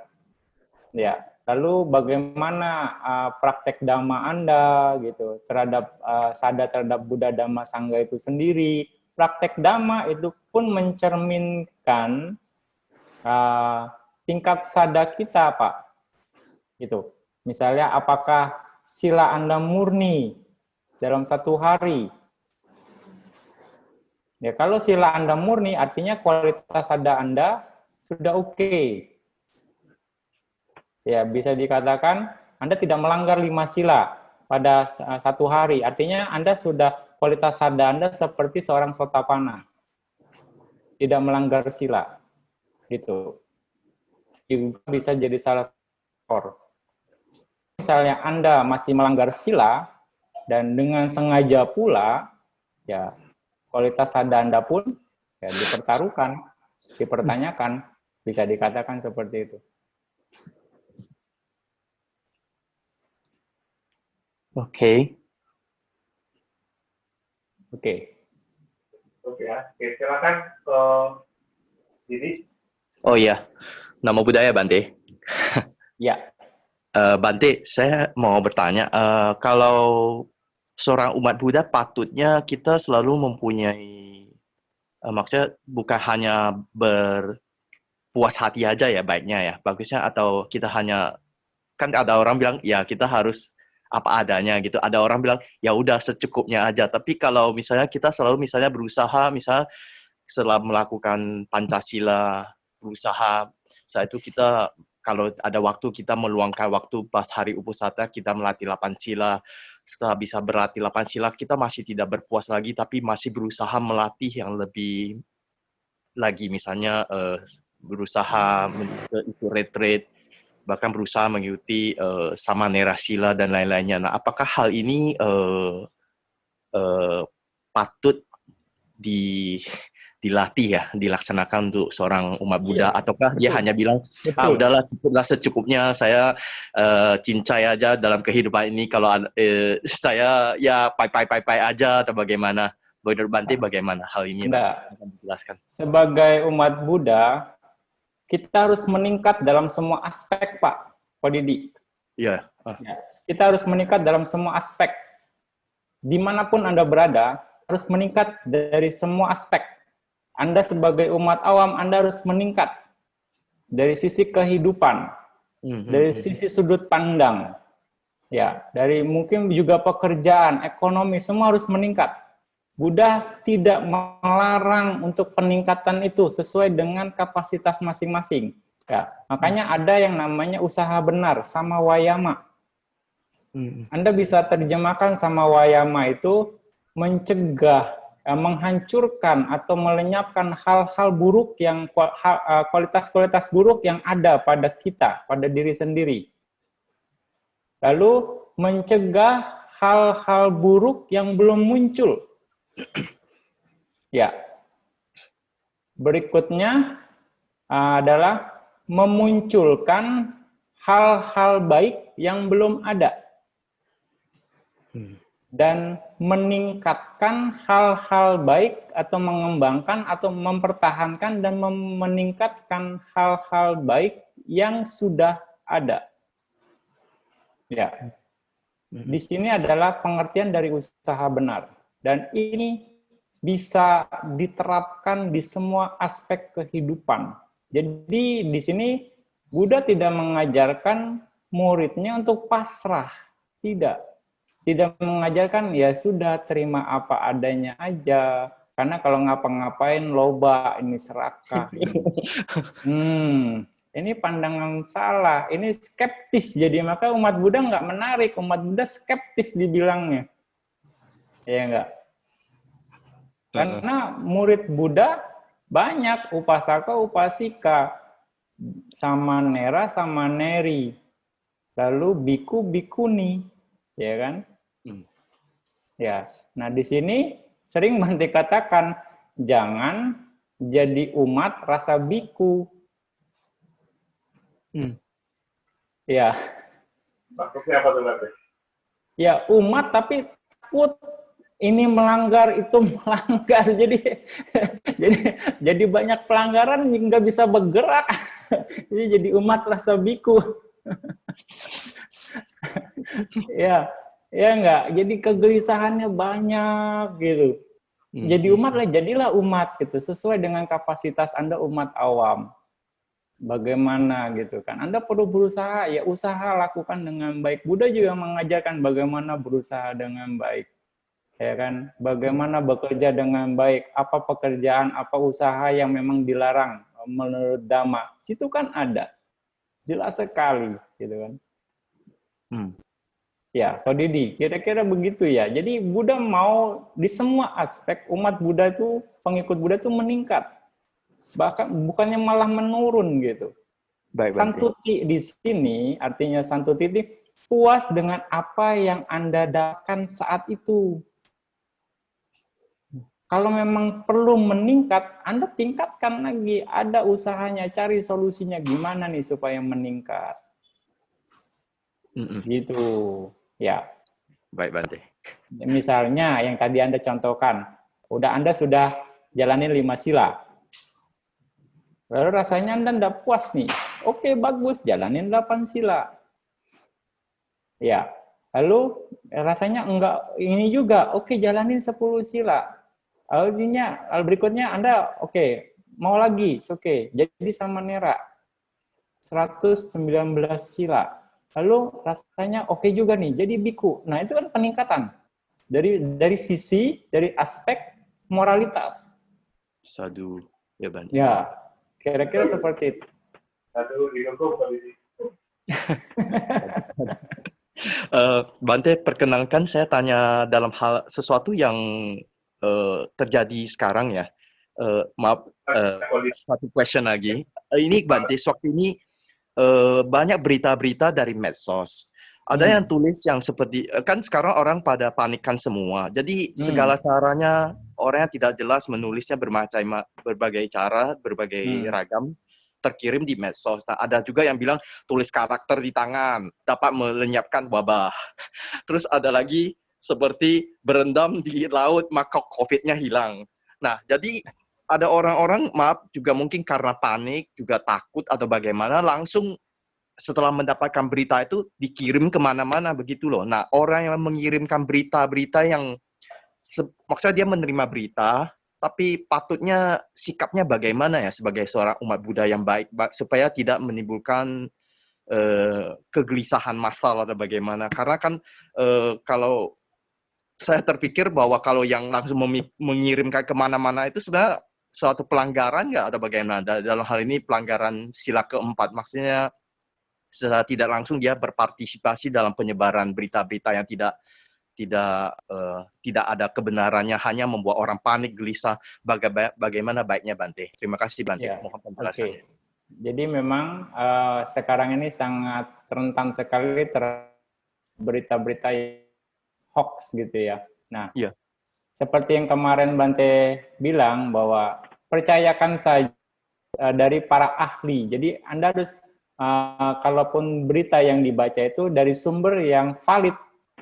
Ya. Lalu bagaimana praktek dhamma Anda gitu terhadap sadar terhadap Buddha Dhamma Sangha itu sendiri? Praktek dhamma itu pun mencerminkan tingkat sadar kita, Pak. Gitu. Misalnya apakah sila Anda murni dalam satu hari? Ya, kalau sila Anda murni, artinya kualitas sadar Anda sudah oke. Ya, bisa dikatakan Anda tidak melanggar 5 sila pada satu hari. Artinya Anda sudah kualitas sadar Anda seperti seorang sotapana. Tidak melanggar sila. Gitu. Juga bisa jadi salah satu. Misalnya Anda masih melanggar sila dan dengan sengaja pula, ya kualitas sadar Anda pun ya dipertaruhkan, dipertanyakan. Bisa dikatakan seperti itu. Oke. Oke. Oke ya. Oke, silakan Didi. Oh iya, nama budaya Bante. Ya. Bante, saya mau bertanya, kalau seorang umat Buddha patutnya kita selalu mempunyai, maksudnya bukan hanya berpuas hati aja ya baiknya ya, bagusnya, atau kita hanya, kan ada orang bilang ya kita harus apa adanya gitu, ada orang bilang ya udah secukupnya aja. Tapi kalau misalnya kita selalu misalnya berusaha, misalnya setelah melakukan Pancasila, berusaha, saat itu kita kalau ada waktu kita meluangkan waktu pas hari Uposatha kita melatih 8 sila. Setelah bisa berlatih 8 sila kita masih tidak berpuas lagi, tapi masih berusaha melatih yang lebih lagi, misalnya berusaha itu retreat, bahkan berusaha mengikuti Samanera Sila dan lain-lainnya. Nah, apakah hal ini patut dilatih ya, dilaksanakan untuk seorang umat Buddha, ataukah dia hanya bilang, udahlah cukuplah secukupnya, saya cincai aja dalam kehidupan ini, kalau saya ya pai aja, atau bagaimana? Menurut Bante bagaimana hal ini? Akan dijelaskan. Sebagai umat Buddha, kita harus meningkat dalam semua aspek, Pak Didi. Iya. Ya, kita harus meningkat dalam semua aspek. Dimanapun Anda berada, harus meningkat dari semua aspek. Anda sebagai umat awam, Anda harus meningkat dari sisi kehidupan, dari sisi sudut pandang, ya, dari mungkin juga pekerjaan, ekonomi, semua harus meningkat. Buddha tidak melarang untuk peningkatan itu sesuai dengan kapasitas masing-masing. Ya, makanya ada yang namanya usaha benar sama wayama. Anda bisa terjemahkan sama wayama itu mencegah, menghancurkan atau melenyapkan hal-hal buruk yang kualitas-kualitas buruk yang ada pada kita, pada diri sendiri. Lalu mencegah hal-hal buruk yang belum muncul. Ya. Berikutnya adalah memunculkan hal-hal baik yang belum ada. Dan meningkatkan hal-hal baik atau mengembangkan atau mempertahankan dan meningkatkan hal-hal baik yang sudah ada. Ya. Di sini adalah pengertian dari usaha benar. Dan ini bisa diterapkan di semua aspek kehidupan. Jadi di sini Buddha tidak mengajarkan muridnya untuk pasrah. Tidak mengajarkan ya sudah terima apa adanya aja. Karena kalau ngapa-ngapain loba, ini serakah. Ini pandangan salah, ini skeptis. Jadi maka umat Buddha nggak menarik, umat Buddha skeptis dibilangnya. Ya enggak? Karena murid Buddha banyak, upasaka, upasika, samanera, samaneri, lalu biku, bikuni, ya kan? Ya. Nah, di sini sering Bante katakan jangan jadi umat rasa biku. Ya. Maksudnya apa tuh, Bante? Ya, umat tapi takut ini melanggar, itu melanggar. Jadi banyak pelanggaran nggak bisa bergerak. Jadi umat rasa biku. Ya enggak. Jadi kegelisahannya banyak gitu. Jadi umat lah, jadilah umat gitu, sesuai dengan kapasitas Anda umat awam. Bagaimana gitu kan? Anda perlu berusaha, ya usaha lakukan dengan baik. Buddha juga mengajarkan bagaimana berusaha dengan baik. Ya kan, bagaimana bekerja dengan baik, apa pekerjaan, apa usaha yang memang dilarang menurut Dhamma, situ kan ada, jelas sekali, gitu kan. Ya, Pak Didi, kira-kira begitu ya. Jadi Buddha mau di semua aspek umat Buddha itu, pengikut Buddha itu meningkat, bahkan bukannya malah menurun gitu. Baik, Santuti di sini artinya santuti itu puas dengan apa yang Anda dapatkan saat itu. Kalau memang perlu meningkat, Anda tingkatkan lagi. Ada usahanya, cari solusinya gimana nih supaya meningkat. Gitu. Ya. Baik, Bante. Misalnya yang tadi Anda contohkan, Anda sudah jalanin 5 sila. Lalu rasanya Anda tidak puas nih. Oke, bagus, jalanin 8 sila. Ya. Lalu rasanya enggak ini juga. Oke, jalanin 10 sila. Lalu berikutnya Anda mau lagi, oke. Jadi sama Nera 119 sila. Lalu rasanya oke juga nih, jadi biku. Nah, itu kan peningkatan dari aspek moralitas. Sadu, ya Bante. Ya, kira-kira seperti itu. Aduh, didukung kondisi. Bante, perkenalkan saya tanya dalam hal sesuatu yang terjadi sekarang ya. Maaf, satu question lagi. Ini Bante, waktu ini banyak berita-berita dari medsos. Ada yang tulis yang seperti, kan sekarang orang pada panikkan semua. Jadi segala caranya orang yang tidak jelas menulisnya berbagai cara, berbagai ragam, terkirim di medsos. Nah, ada juga yang bilang tulis karakter di tangan dapat melenyapkan wabah. Terus ada lagi seperti berendam di laut maka COVID-nya hilang. Nah, jadi ada orang-orang, maaf, juga mungkin karena panik, juga takut atau bagaimana, langsung setelah mendapatkan berita itu dikirim kemana-mana begitu loh. Nah, orang yang mengirimkan berita-berita yang maksudnya dia menerima berita, tapi patutnya sikapnya bagaimana ya sebagai seorang umat Buddha yang baik supaya tidak menimbulkan kegelisahan massal atau bagaimana. Karena kan kalau saya terpikir bahwa kalau yang langsung mengirimkan kemana-mana itu sebenarnya suatu pelanggaran nggak atau bagaimana? Dalam hal ini pelanggaran sila keempat, maksudnya secara tidak langsung dia berpartisipasi dalam penyebaran berita-berita yang tidak ada kebenarannya, hanya membuat orang panik, gelisah. Bagaimana baiknya Bante? Terima kasih Bante. Ya, Mohon penjelasannya. Jadi memang sekarang ini sangat rentan sekali berita-berita hoax gitu ya. Nah, seperti yang kemarin Bante bilang bahwa percayakan saja dari para ahli. Jadi Anda harus kalaupun berita yang dibaca itu dari sumber yang valid,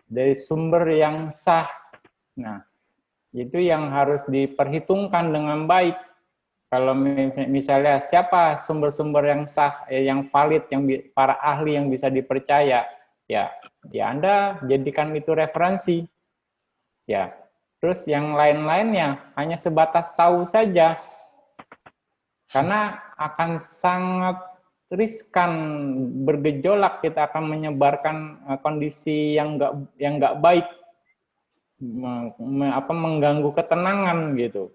dari sumber yang sah. Nah, itu yang harus diperhitungkan dengan baik. Kalau misalnya siapa sumber-sumber yang sah, yang valid, yang para ahli yang bisa dipercaya, ya Anda jadikan itu referensi. Ya, terus yang lain-lainnya hanya sebatas tahu saja, karena akan sangat riskan bergejolak, kita akan menyebarkan kondisi yang nggak baik, mengganggu ketenangan gitu.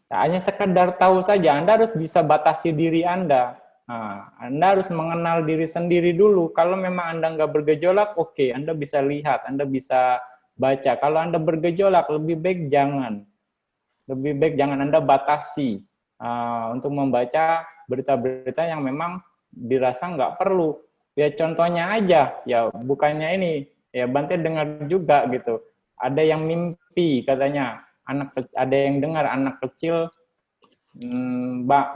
Nah, hanya sekedar tahu saja, Anda harus bisa batasi diri Anda. Nah, Anda harus mengenal diri sendiri dulu. Kalau memang Anda nggak bergejolak, oke, Anda bisa lihat, Anda bisa baca. Kalau Anda bergejolak, lebih baik jangan. Lebih baik jangan Anda batasi untuk membaca berita-berita yang memang dirasa nggak perlu. Ya contohnya aja, ya bukannya ini, ya Bante dengar juga gitu. Ada yang mimpi katanya, ada yang dengar anak kecil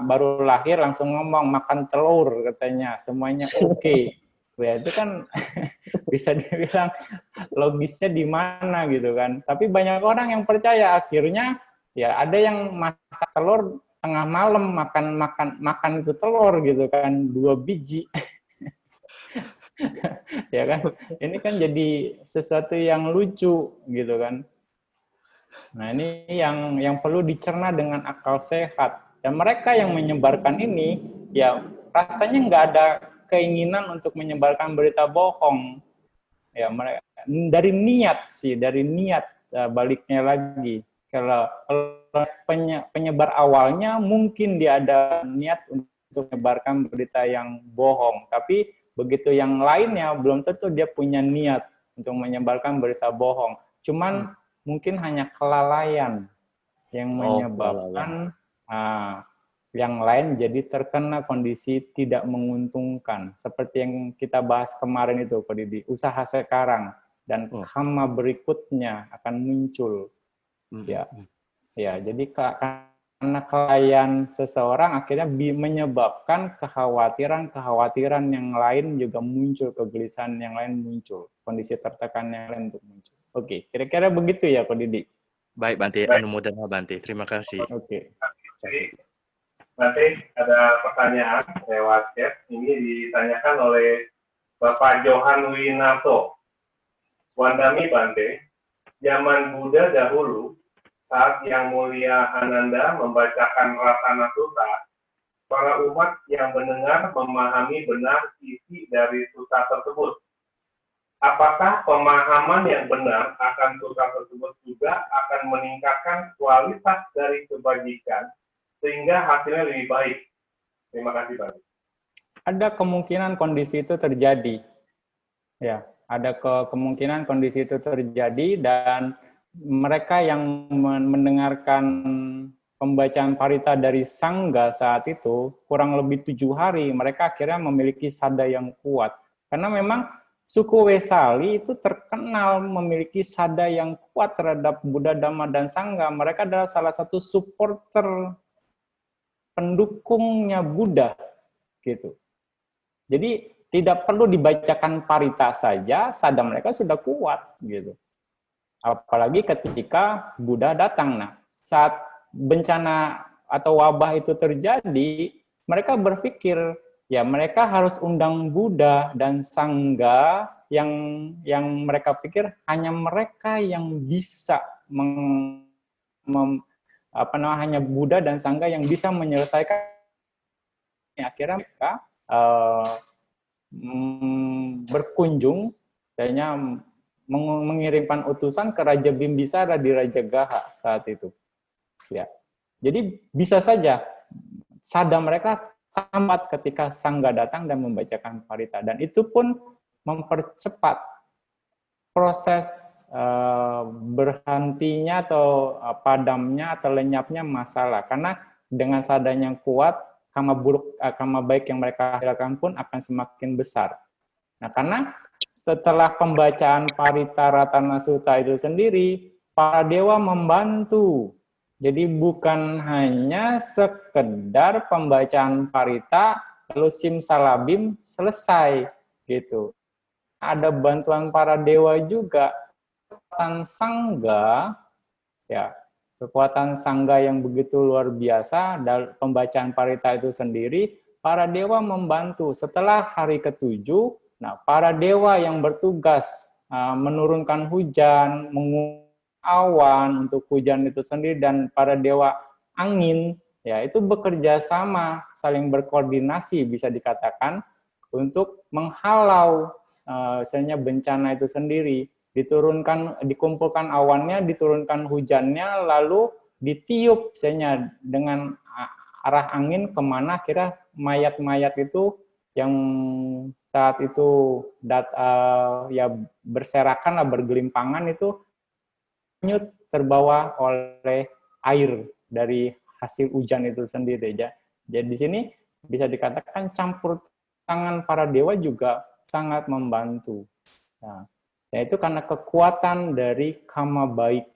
baru lahir langsung ngomong makan telur katanya, semuanya oke. Ya itu kan bisa dibilang logisnya di mana gitu kan. Tapi banyak orang yang percaya, akhirnya ya ada yang masak telur tengah malam, makan itu telur gitu kan, 2 biji. Ya kan, ini kan jadi sesuatu yang lucu gitu kan. Nah, ini yang perlu dicerna dengan akal sehat. Dan mereka yang menyebarkan ini, ya rasanya nggak ada keinginan untuk menyebarkan berita bohong. Ya, mereka dari niat baliknya lagi. Kalau penyebar awalnya mungkin dia ada niat untuk menyebarkan berita yang bohong, tapi begitu yang lainnya belum tentu dia punya niat untuk menyebarkan berita bohong. Cuman mungkin hanya kelalaian yang menyebabkan yang lain jadi terkena kondisi tidak menguntungkan. Seperti yang kita bahas kemarin itu, Pak Didi, usaha sekarang dan karma berikutnya akan muncul. Ya. Ya, jadi karena kelalaian seseorang akhirnya menyebabkan kekhawatiran yang lain juga muncul, kegelisahan yang lain muncul, kondisi tertekan yang lain untuk muncul. Oke, kira-kira begitu ya, Ko Didi? Baik, Bante. Baik. Anumodana, Bante. Terima kasih. Oke. Jadi, nanti ada pertanyaan lewat chat. Ini ditanyakan oleh Bapak Johan Winarto. Wandami Bante, zaman Buddha dahulu, saat Yang Mulia Ananda membacakan Ratana Sutta, para umat yang mendengar memahami benar isi dari sutta tersebut. Apakah pemahaman yang benar akan sutta tersebut juga akan meningkatkan kualitas dari kebajikan sehingga hasilnya lebih baik? Terima kasih, Bang. Ada kemungkinan kondisi itu terjadi. Ya, ada kemungkinan kondisi itu terjadi dan mereka yang mendengarkan pembacaan parita dari Sangga saat itu kurang lebih 7 hari, mereka akhirnya memiliki sada yang kuat. Karena memang suku Wesali itu terkenal memiliki sada yang kuat terhadap Buddha, Dhamma, dan Sangga. Mereka adalah salah satu supporter pendukungnya Buddha, gitu. Jadi tidak perlu dibacakan parita saja, sada mereka sudah kuat, gitu. Apalagi ketika Buddha datang. Nah, saat bencana atau wabah itu terjadi, mereka berpikir, ya mereka harus undang Buddha dan Sangga yang mereka pikir hanya mereka yang bisa hanya Buddha dan Sangga yang bisa menyelesaikan. Akhirnya mereka berkunjung, kayaknya mengirimkan utusan ke Raja Bimbisara di Raja Gaha saat itu. Ya. Jadi bisa saja sada mereka tamat ketika Sangga datang dan membacakan parita, dan itu pun mempercepat proses berhentinya atau padamnya atau lenyapnya masalah, karena dengan sadanya yang kuat, karma baik yang mereka hasilkan pun akan semakin besar. Nah, karena setelah pembacaan Parita Ratana Sutta itu sendiri, para dewa membantu. Jadi bukan hanya sekedar pembacaan Parita, lalu simsalabim selesai, gitu. Ada bantuan para dewa juga. Kekuatan Sangga, ya, kekuatan Sangga yang begitu luar biasa, dalam pembacaan Parita itu sendiri, para dewa membantu. Setelah hari ke-7, nah, para dewa yang bertugas menurunkan hujan, mengubah awan untuk hujan itu sendiri, dan para dewa angin, ya itu bekerja sama, saling berkoordinasi bisa dikatakan untuk menghalau misalnya bencana itu sendiri. Dikumpulkan awannya, diturunkan hujannya, lalu ditiup misalnya dengan arah angin kemana kira mayat-mayat itu yang saat itu ya berserakan lah, bergelimpangan itu terbawa oleh air dari hasil hujan itu sendiri. Jadi di sini bisa dikatakan campur tangan para dewa juga sangat membantu. Nah, itu karena kekuatan dari karma baik,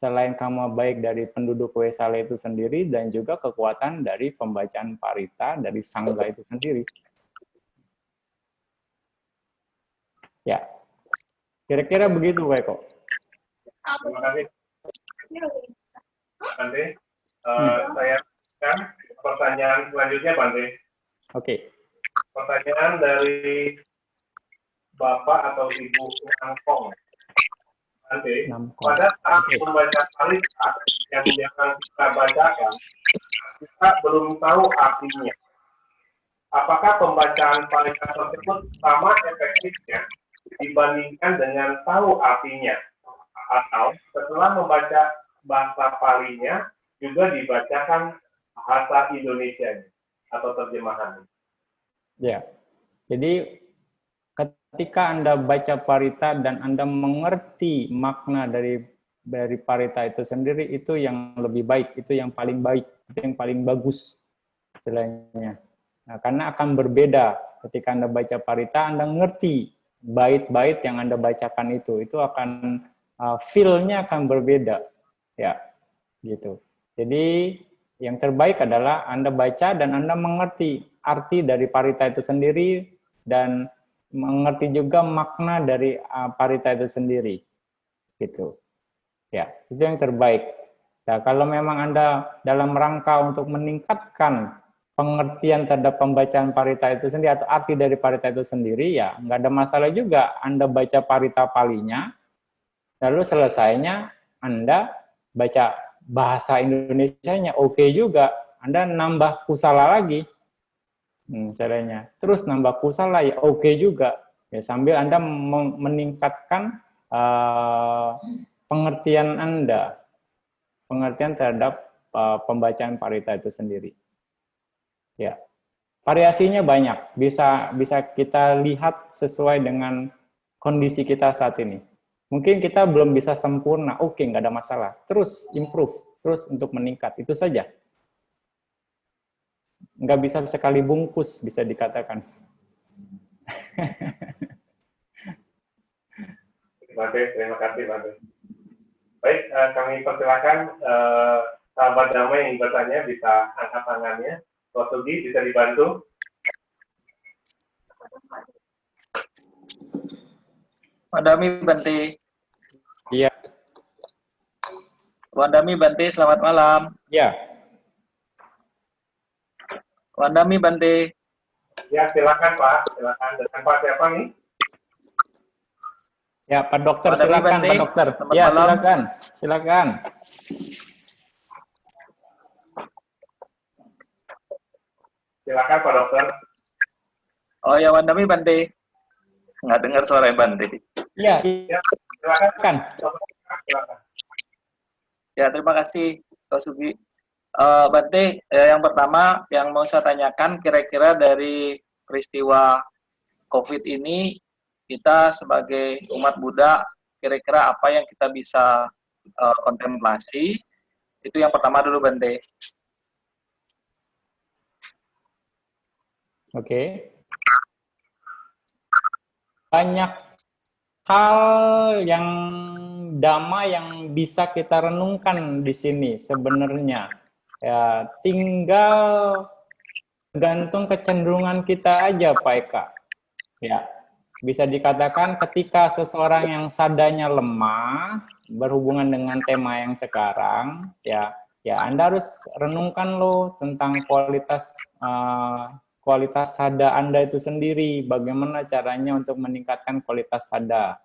selain karma baik dari penduduk Wesala itu sendiri, dan juga kekuatan dari pembacaan parita dari Sangga itu sendiri. Ya, kira-kira begitu, Pak Eko. Terima kasih. Bante, saya akan pertanyaan selanjutnya, Bante. Oke. Pertanyaan dari Bapak atau Ibu Nangkong. Bante, pada saat membaca parita yang kita bacakan, kita belum tahu artinya. Apakah pembacaan parita tersebut sama efektifnya dibandingkan dengan tahu artinya, atau setelah membaca bahasa Palinya juga dibacakan bahasa Indonesia atau terjemahan? Ya, jadi ketika Anda baca parita dan Anda mengerti makna dari parita itu sendiri, itu yang lebih baik, itu yang paling baik, itu yang paling bagus istilahnya. Nah, karena akan berbeda ketika Anda baca parita, Anda ngerti bait-bait yang Anda bacakan itu akan feel-nya akan berbeda, ya, gitu. Jadi yang terbaik adalah Anda baca dan Anda mengerti arti dari parita itu sendiri dan mengerti juga makna dari parita itu sendiri. Gitu. Ya, itu yang terbaik. Ya, kalau memang Anda dalam rangka untuk meningkatkan pengertian terhadap pembacaan parita itu sendiri atau arti dari parita itu sendiri, ya nggak ada masalah juga Anda baca parita palinya, lalu selesainya Anda baca bahasa Indonesianya, oke juga. Anda nambah kusala lagi caranya. Terus nambah kusala ya oke juga. Ya, sambil Anda meningkatkan pengertian Anda, pengertian terhadap pembacaan parita itu sendiri. Ya, variasinya banyak. Bisa kita lihat sesuai dengan kondisi kita saat ini. Mungkin kita belum bisa sempurna, oke, nggak ada masalah. Terus improve, terus untuk meningkat, itu saja. Nggak bisa sekali bungkus, bisa dikatakan. Terima kasih, Bante. Baik, kami persilakan sahabat damai yang bertanya bisa angkat tangannya. Pak Sugi, bisa dibantu? Wandami Bante. Iya. Wandami Bante, selamat malam. Iya. Wandami Bante. Ya, silakan Pak. Silakan. Dengan Pak siapa nih? Ya, Pak Dokter, Wandami silakan Bante. Pak Dokter. Selamat Ya, malam. silakan. Silakan. Silakan Pak Dokter. Oh ya, Wandami Bante. Nggak dengar suara Bante. Iya, Ya, silakan. silakan. Ya, terima kasih, Pak Sugi. Bante, yang pertama yang mau saya tanyakan, kira-kira dari peristiwa COVID ini, kita sebagai umat Buddha, kira-kira apa yang kita bisa kontemplasi? Itu yang pertama dulu, Bante. Oke. Banyak hal yang dhamma yang bisa kita renungkan di sini sebenarnya. Ya, tinggal tergantung kecenderungan kita aja, Pak Eka. Ya, bisa dikatakan ketika seseorang yang sadanya lemah berhubungan dengan tema yang sekarang, ya Anda harus renungkan loh tentang kualitas sada Anda itu sendiri, bagaimana caranya untuk meningkatkan kualitas sada.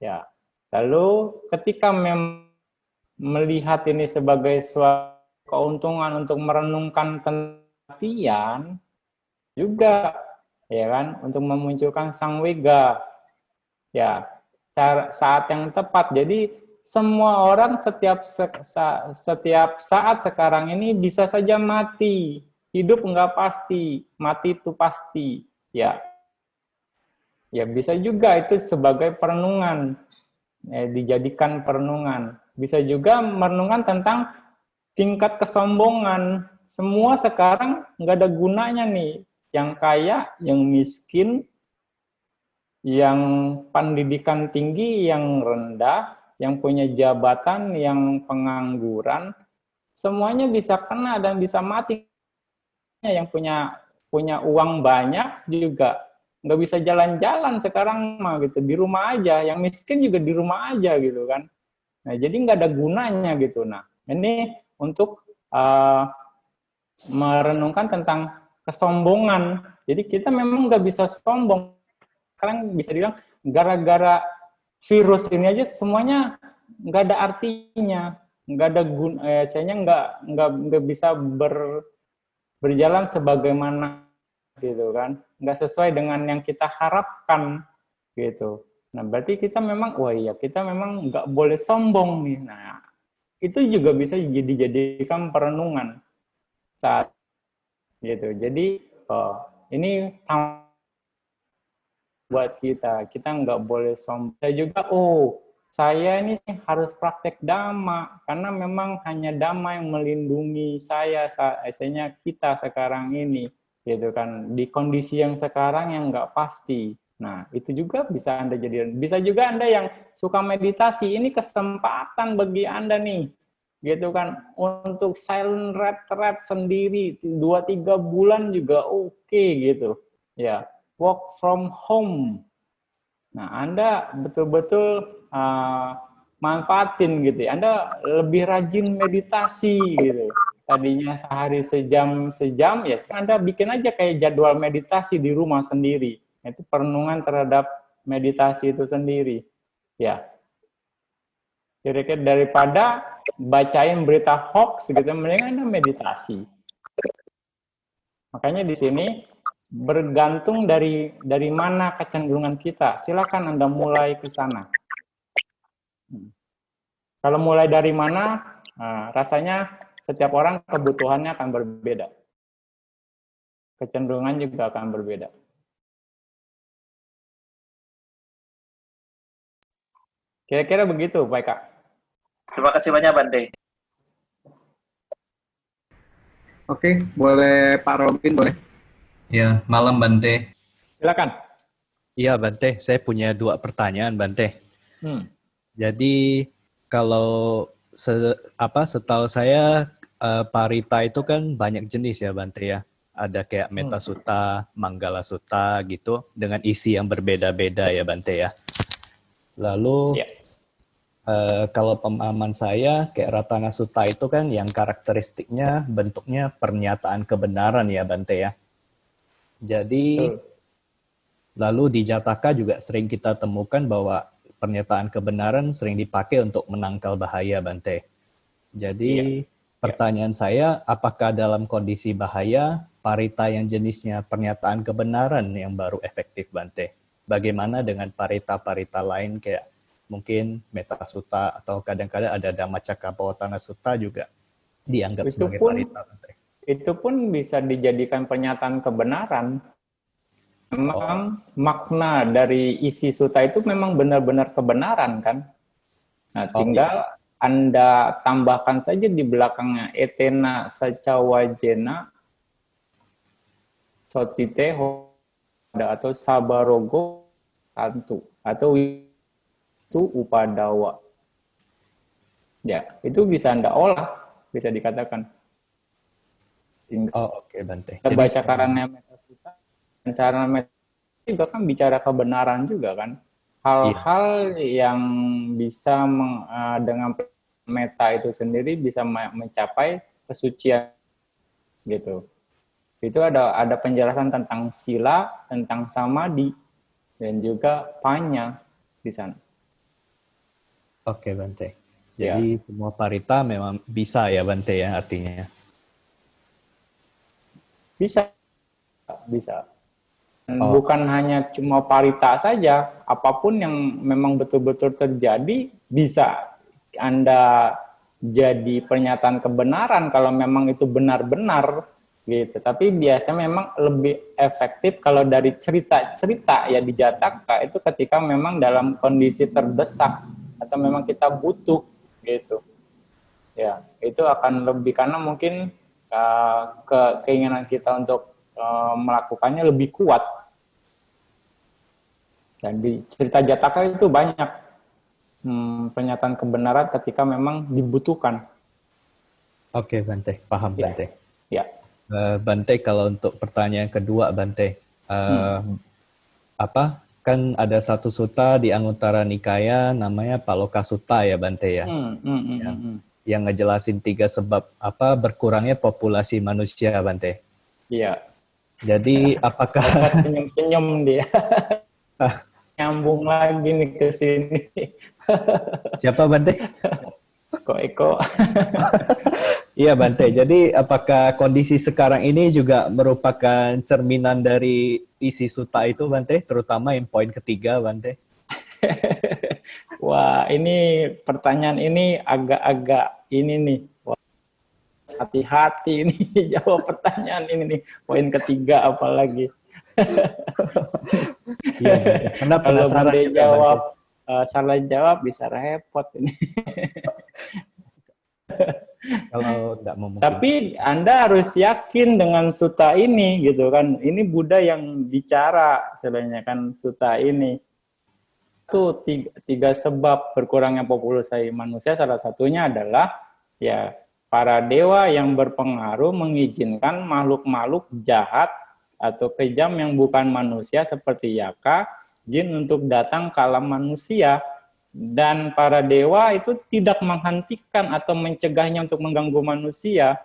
Ya. Lalu ketika melihat ini sebagai suatu keuntungan untuk merenungkan tentian juga, ya kan, untuk memunculkan sangwega. Ya, saat yang tepat. Jadi semua orang setiap saat sekarang ini bisa saja mati. Hidup enggak pasti, mati itu pasti. Ya, bisa juga itu sebagai perenungan, dijadikan perenungan. Bisa juga merenungkan tentang tingkat kesombongan. Semua sekarang enggak ada gunanya nih. Yang kaya, yang miskin, yang pendidikan tinggi, yang rendah, yang punya jabatan, yang pengangguran, semuanya bisa kena dan bisa mati. Yang punya uang banyak juga nggak bisa jalan-jalan sekarang mah gitu, di rumah aja. Yang miskin juga di rumah aja gitu kan. Nah, jadi nggak ada gunanya gitu. Nah, ini untuk merenungkan tentang kesombongan. Jadi kita memang nggak bisa sombong. Sekarang bisa bilang gara-gara virus ini aja semuanya nggak ada artinya, nggak ada saya nggak bisa berjalan sebagaimana gitu kan, nggak sesuai dengan yang kita harapkan gitu. Nah, berarti kita memang, kita memang nggak boleh sombong nih. Nah, itu juga bisa dijadikan perenungan saat gitu. Jadi ini buat kita nggak boleh sombong. Saya juga, saya ini harus praktek dhamma, karena memang hanya dhamma yang melindungi saya kita sekarang ini, gitu kan, di kondisi yang sekarang yang nggak pasti. Nah, itu juga bisa Anda jadikan. Bisa juga Anda yang suka meditasi, ini kesempatan bagi Anda nih, gitu kan. Untuk silent retreat sendiri 2-3 bulan juga oke gitu. Ya, work from home. Nah, Anda betul-betul manfaatin gitu. Anda lebih rajin meditasi gitu. Tadinya sehari sejam, ya sekarang Anda bikin aja kayak jadwal meditasi di rumah sendiri. Itu perenungan terhadap meditasi itu sendiri. Ya, kira-kira daripada bacain berita hoax gitu, mendingan Anda meditasi. Makanya di sini bergantung dari mana kecenderungan kita. Silakan Anda mulai ke sana. Kalau mulai dari mana, rasanya setiap orang kebutuhannya akan berbeda. Kecenderungan juga akan berbeda. Kira-kira begitu, Pak Eka. Terima kasih banyak, Bante. Oke, boleh Pak Robin, boleh? Ya, malam Bante. Silakan. Iya, Bante. Saya punya 2 pertanyaan, Bante. Jadi, kalau setahu saya, parita itu kan banyak jenis ya, Bante ya. Ada kayak Metasutta, Manggala Sutta gitu, dengan isi yang berbeda-beda ya, Bante ya. Lalu, kalau pemahaman saya, kayak Ratana Sutta itu kan yang karakteristiknya bentuknya pernyataan kebenaran ya, Bante ya. Jadi, lalu di Jataka juga sering kita temukan bahwa pernyataan kebenaran sering dipakai untuk menangkal bahaya, Bante. Jadi, pertanyaan saya, apakah dalam kondisi bahaya, parita yang jenisnya pernyataan kebenaran yang baru efektif, Bante? Bagaimana dengan parita-parita lain kayak mungkin Metasutta atau kadang-kadang ada Dhammacakkappavattana Sutta juga dianggap sebagai parita, Bante? Itu pun bisa dijadikan pernyataan kebenaran. Memang makna dari isi sutta itu memang benar-benar kebenaran kan. Nah, tinggal Anda tambahkan saja di belakangnya etena sacawajena sotiteho atau sabarogo tantu atau itu upadawa. Ya, itu bisa Anda olah, bisa dikatakan. Oke, Bante. Kita baca karanya Metasutta, cara juga kan bicara kebenaran juga kan. Hal-hal yang bisa dengan meta itu sendiri bisa mencapai kesucian gitu. Itu ada penjelasan tentang sila, tentang samadhi, dan juga panya di sana. Oke, Bante. Jadi semua parita memang bisa ya, Bante ya, artinya. Bisa. Bukan hanya cuma parita saja, apapun yang memang betul-betul terjadi bisa Anda jadi pernyataan kebenaran kalau memang itu benar-benar gitu. Tapi biasanya memang lebih efektif kalau dari cerita-cerita ya di Jataka itu ketika memang dalam kondisi terdesak atau memang kita butuh gitu. Ya, itu akan lebih karena mungkin keinginan kita untuk melakukannya lebih kuat. Dan di cerita Jataka itu banyak pernyataan kebenaran ketika memang dibutuhkan. Oke, Bante, paham Bante. Ya. Bante, kalau untuk pertanyaan kedua, Bante, kan ada satu sutta di Anguttara Nikaya namanya Paloka Sutta ya, Bante ya. Yang ngejelasin 3 sebab berkurangnya populasi manusia, Bante. Iya. Jadi apakah senyum-senyum dia. Nyambung lagi nih ke sini. Siapa, Bante? Kok Eko? Iya, Bante. Jadi apakah kondisi sekarang ini juga merupakan cerminan dari isi sutta itu, Bante? Terutama yang poin ketiga, Bante. Wah, ini pertanyaan ini agak-agak ini nih. Wah, hati-hati ini jawab pertanyaan ini nih. Poin ketiga apalagi. Iya, kalau Bante jawab salah jawab bisa repot ini. Kalau tidak memungkinkan. Tapi Anda harus yakin dengan sutta ini gitu kan. Ini Buddha yang bicara sebenarnya kan sutta ini. Itu 3 sebab berkurangnya populasi manusia, salah satunya adalah Ya, para dewa yang berpengaruh mengizinkan makhluk-makhluk jahat atau kejam yang bukan manusia seperti Yaka, jin untuk datang ke alam manusia. Dan para dewa itu tidak menghentikan atau mencegahnya untuk mengganggu manusia.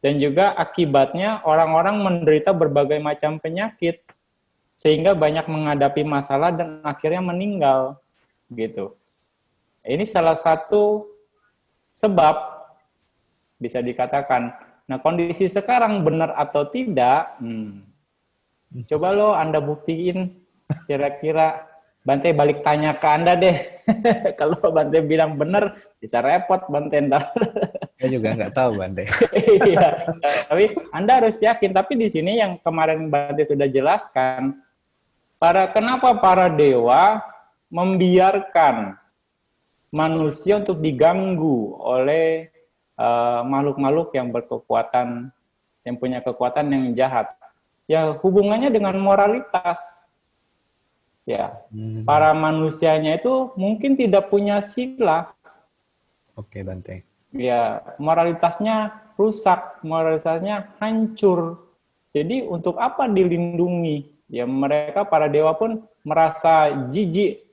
Dan juga akibatnya orang-orang menderita berbagai macam penyakit. Sehingga banyak menghadapi masalah dan akhirnya meninggal. Gitu. Ini salah satu sebab bisa dikatakan. Nah, kondisi sekarang benar atau tidak, coba lo Anda buktiin, kira-kira Bante balik tanya ke Anda deh. Kalau Bante bilang benar, bisa repot Bante ntar. Saya juga nggak tahu, Bante. Iya, tapi Anda harus yakin. Tapi di sini yang kemarin Bante sudah jelaskan, kenapa para dewa membiarkan manusia untuk diganggu oleh makhluk-makhluk yang berkekuatan, yang punya kekuatan yang jahat. Ya, hubungannya dengan moralitas. Ya, para manusianya itu mungkin tidak punya sila. Oke, Bante. Ya, moralitasnya rusak, moralitasnya hancur. Jadi untuk apa dilindungi? Ya, mereka para dewa pun merasa jijik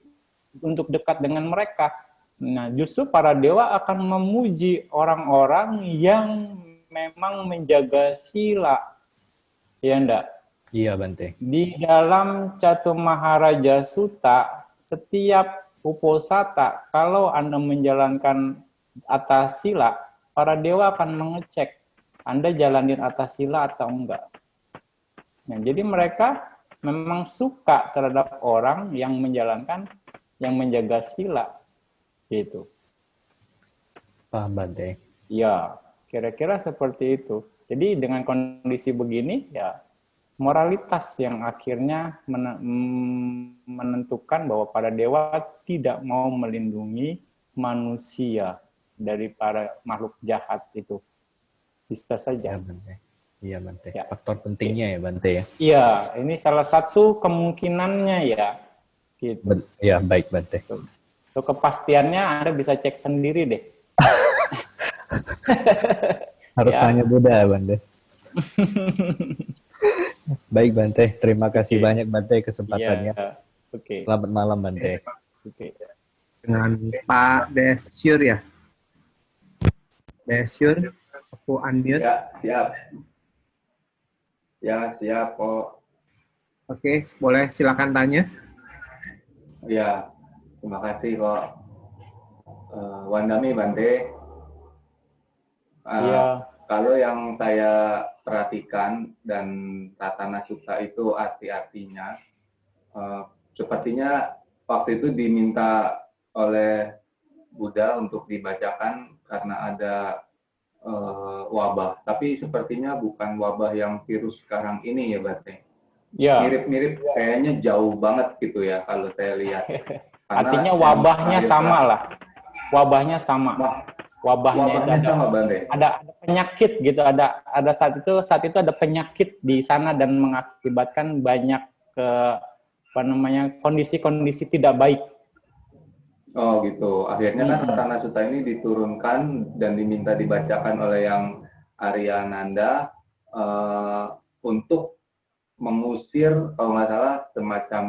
untuk dekat dengan mereka. Nah, justru para dewa akan memuji orang-orang yang memang menjaga sila. Ya enggak? Iya, Bante. Di dalam Catumaharaja Sutta, setiap uposatha, kalau Anda menjalankan atas sila, para dewa akan mengecek Anda jalanin atas sila atau enggak. Nah, jadi mereka memang suka terhadap orang yang menjalankan, yang menjaga sila. Gitu. Paham, Bante. Ya, kira-kira seperti itu. Jadi dengan kondisi begini, ya moralitas yang akhirnya menentukan bahwa para dewa tidak mau melindungi manusia dari para makhluk jahat itu. Bisa saja. Iya, Bante. Iya, Bante. Ya. Faktor pentingnya ya, Bante ya. Iya, ini salah satu kemungkinannya ya. Gitu. Iya, baik, Bante. Untuk kepastiannya Anda bisa cek sendiri deh. Harus Ya. tanya Buddha, Bante. Baik, Bante. Terima kasih banyak, Bante, kesempatannya. Iya. Oke. Selamat malam, Bante. Oke. Dengan Pak Desyur ya. Desyur, aku unmute. Ya, siap. Ya, siap kok. Oke, boleh silakan tanya. Ya, terima kasih kok. Wandami Bante. Iya. Kalau yang saya perhatikan dan Ratana Sutta itu arti-artinya, sepertinya waktu itu diminta oleh Buddha untuk dibacakan karena ada wabah. Tapi sepertinya bukan wabah yang virus sekarang ini ya, Bante. Ya. Mirip-mirip, kayaknya jauh banget gitu ya kalau saya lihat. Artinya wabahnya sama lah. Wabahnya sama. Wabahnya itu sama, Bante. ada penyakit gitu, ada saat itu ada penyakit di sana dan mengakibatkan banyak kondisi-kondisi tidak baik. Oh gitu. Akhirnya kan Ratana Sutta ini diturunkan dan diminta dibacakan oleh yang Aryananda untuk mengusir kalau nggak salah semacam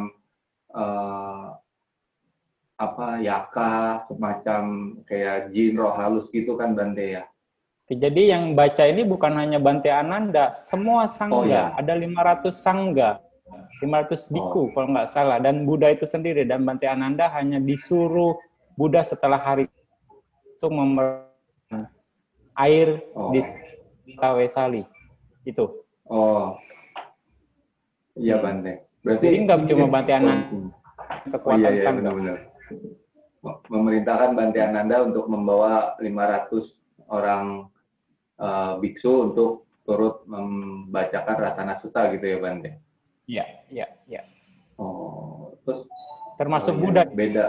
yaka, semacam kayak jin roh halus gitu kan, Bante ya. Jadi yang baca ini bukan hanya Bante Ananda, semua sangga, Oh, ya. ada 500 sangga, 500 biku kalau nggak salah, dan Buddha itu sendiri, dan Bante Ananda hanya disuruh Buddha setelah hari itu memberikan air di Tawesali itu. Oh, iya Bante. Berarti Jadi nggak cuma Bante Ananda, kekuatan iya, sangga. benar-benar. Memerintahkan Bante Ananda untuk membawa 500 orang biksu untuk turut membacakan Ratana Sutta gitu ya, Bante? Iya. Oh, terus Termasuk iya, Buddha. beda.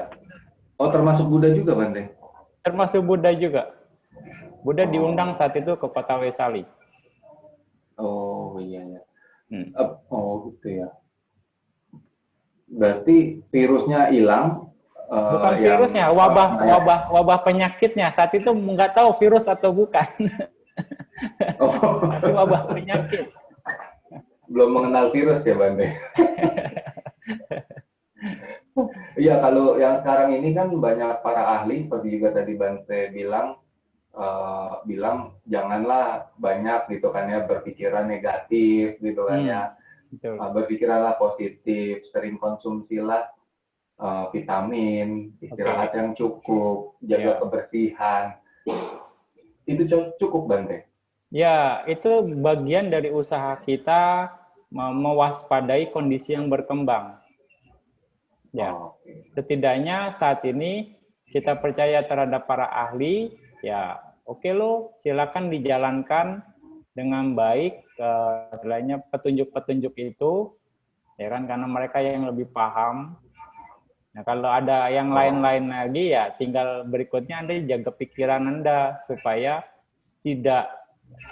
Oh, termasuk Buddha juga, Bante? Termasuk Buddha juga. Buddha diundang saat itu ke kota Wesali. Oh, iya. Oh, gitu ya. Berarti virusnya hilang, Bukan yang virusnya, wabah penyakitnya. Saat itu nggak tahu virus atau bukan. Tapi wabah penyakit. belum mengenal virus ya Bante. Iya, kalau yang sekarang ini kan banyak para ahli, seperti juga tadi Bante bilang janganlah banyak gitu kan ya berpikiran negatif gitu kan ya. Betul. Berpikiranlah positif, sering konsumsilah vitamin, istirahat yang cukup, jaga kebersihan. Itu cukup Bante. Ya, itu bagian dari usaha kita mewaspadai kondisi yang berkembang. Ya, setidaknya saat ini kita percaya terhadap para ahli, ya oke lo, silakan dijalankan dengan baik, selainnya petunjuk-petunjuk itu, ya kan, karena mereka yang lebih paham. Nah, kalau ada yang lain-lain lagi, ya tinggal berikutnya Anda jaga pikiran Anda supaya tidak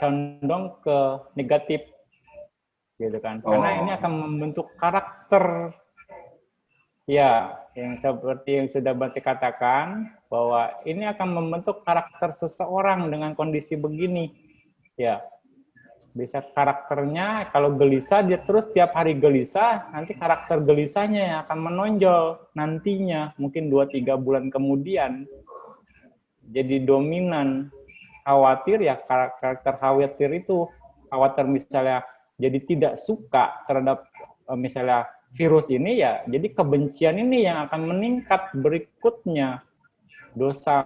condong ke negatif, gitu kan? Karena ini akan membentuk karakter. Ya, yang seperti yang sudah Bante katakan, bahwa ini akan membentuk karakter seseorang dengan kondisi begini. Ya, bisa karakternya, kalau gelisah, dia terus tiap hari gelisah, nanti karakter gelisahnya yang akan menonjol nantinya, mungkin 2-3 bulan kemudian. Jadi dominan. Khawatir, ya karakter khawatir itu, khawatir misalnya jadi tidak suka terhadap misalnya virus ini, ya jadi kebencian ini yang akan meningkat berikutnya, dosa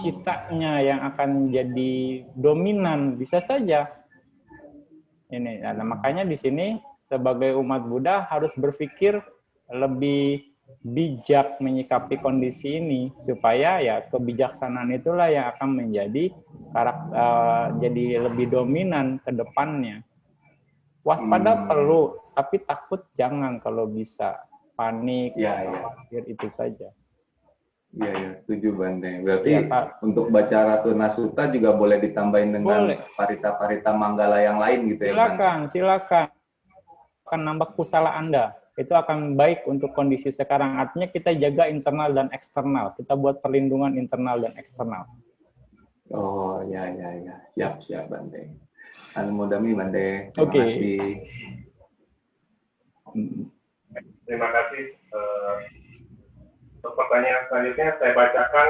citanya yang akan jadi dominan, bisa saja ini. Nah, makanya di sini sebagai umat Buddha harus berpikir lebih bijak menyikapi kondisi ini, supaya ya kebijaksanaan itulah yang akan menjadi jadi lebih dominan ke depannya. Waspada perlu, tapi takut jangan kalau bisa. Panik, khawatir itu saja. Iya, setuju Bante. Berarti untuk baca Ratna Sutta juga boleh ditambahin dengan parita-parita manggala yang lain gitu ya Bante? Silakan. Akan nambah kusala Anda. Itu akan baik untuk kondisi sekarang. Artinya kita jaga internal dan eksternal. Kita buat perlindungan internal dan eksternal. Oh, ya. Siap Bante. Anumodami Bante. Terima kasih. Terima kasih. Untuk pertanyaan selanjutnya saya bacakan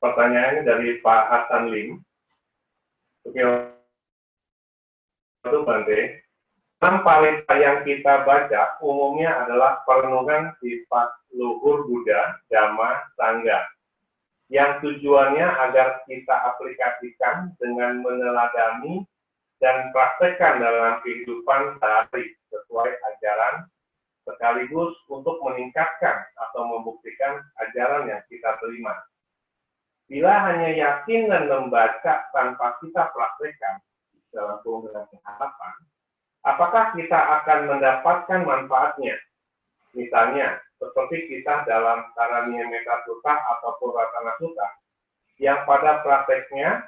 pertanyaannya dari Pak Hasan Lim. Itu Bante, 6 parita yang kita baca umumnya adalah perenungan sifat luhur Buddha, Dhamma, Sangha, yang tujuannya agar kita aplikasikan dengan meneladani dan praktekkan dalam kehidupan sehari sesuai ajaran, sekaligus untuk meningkatkan atau membuktikan ajaran yang kita terima. Bila hanya yakin dan membaca tanpa kita praktekkan dalam dengan harapan, apakah kita akan mendapatkan manfaatnya? Misalnya, seperti kita dalam Karaniya Metta Sutta ataupun Ratna Sutta, yang pada prakteknya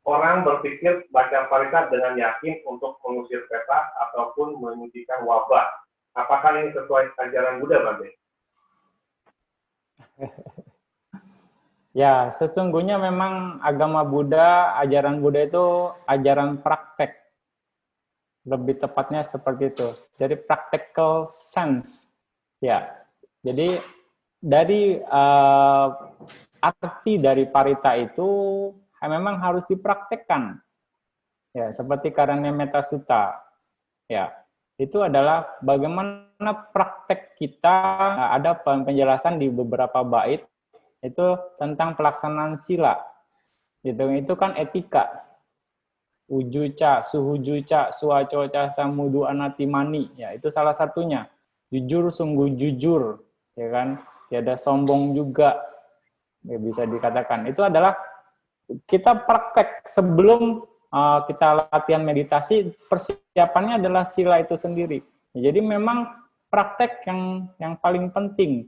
orang berpikir baca parita dengan yakin untuk mengusir peta ataupun menyembuhkan wabah. Apakah ini sesuai ajaran Buddha, Bante? Ya, sesungguhnya memang agama Buddha, ajaran Buddha itu ajaran praktek. Lebih tepatnya seperti itu. Jadi practical sense. Ya, jadi dari arti dari parita itu memang harus dipraktekkan. Ya, seperti Karaniya Metta Sutta. Ya, itu adalah bagaimana praktek kita. Ada penjelasan di beberapa bait itu tentang pelaksanaan sila. Itu kan etika. Ujuca, suhujuca, suacoca, samudu anatimani. Ya, itu salah satunya. Jujur, sungguh jujur, ya kan? Tiada sombong juga, ya bisa dikatakan. Itu adalah kita praktek sebelum kita latihan meditasi, persiapannya adalah sila itu sendiri. Jadi memang praktek yang paling penting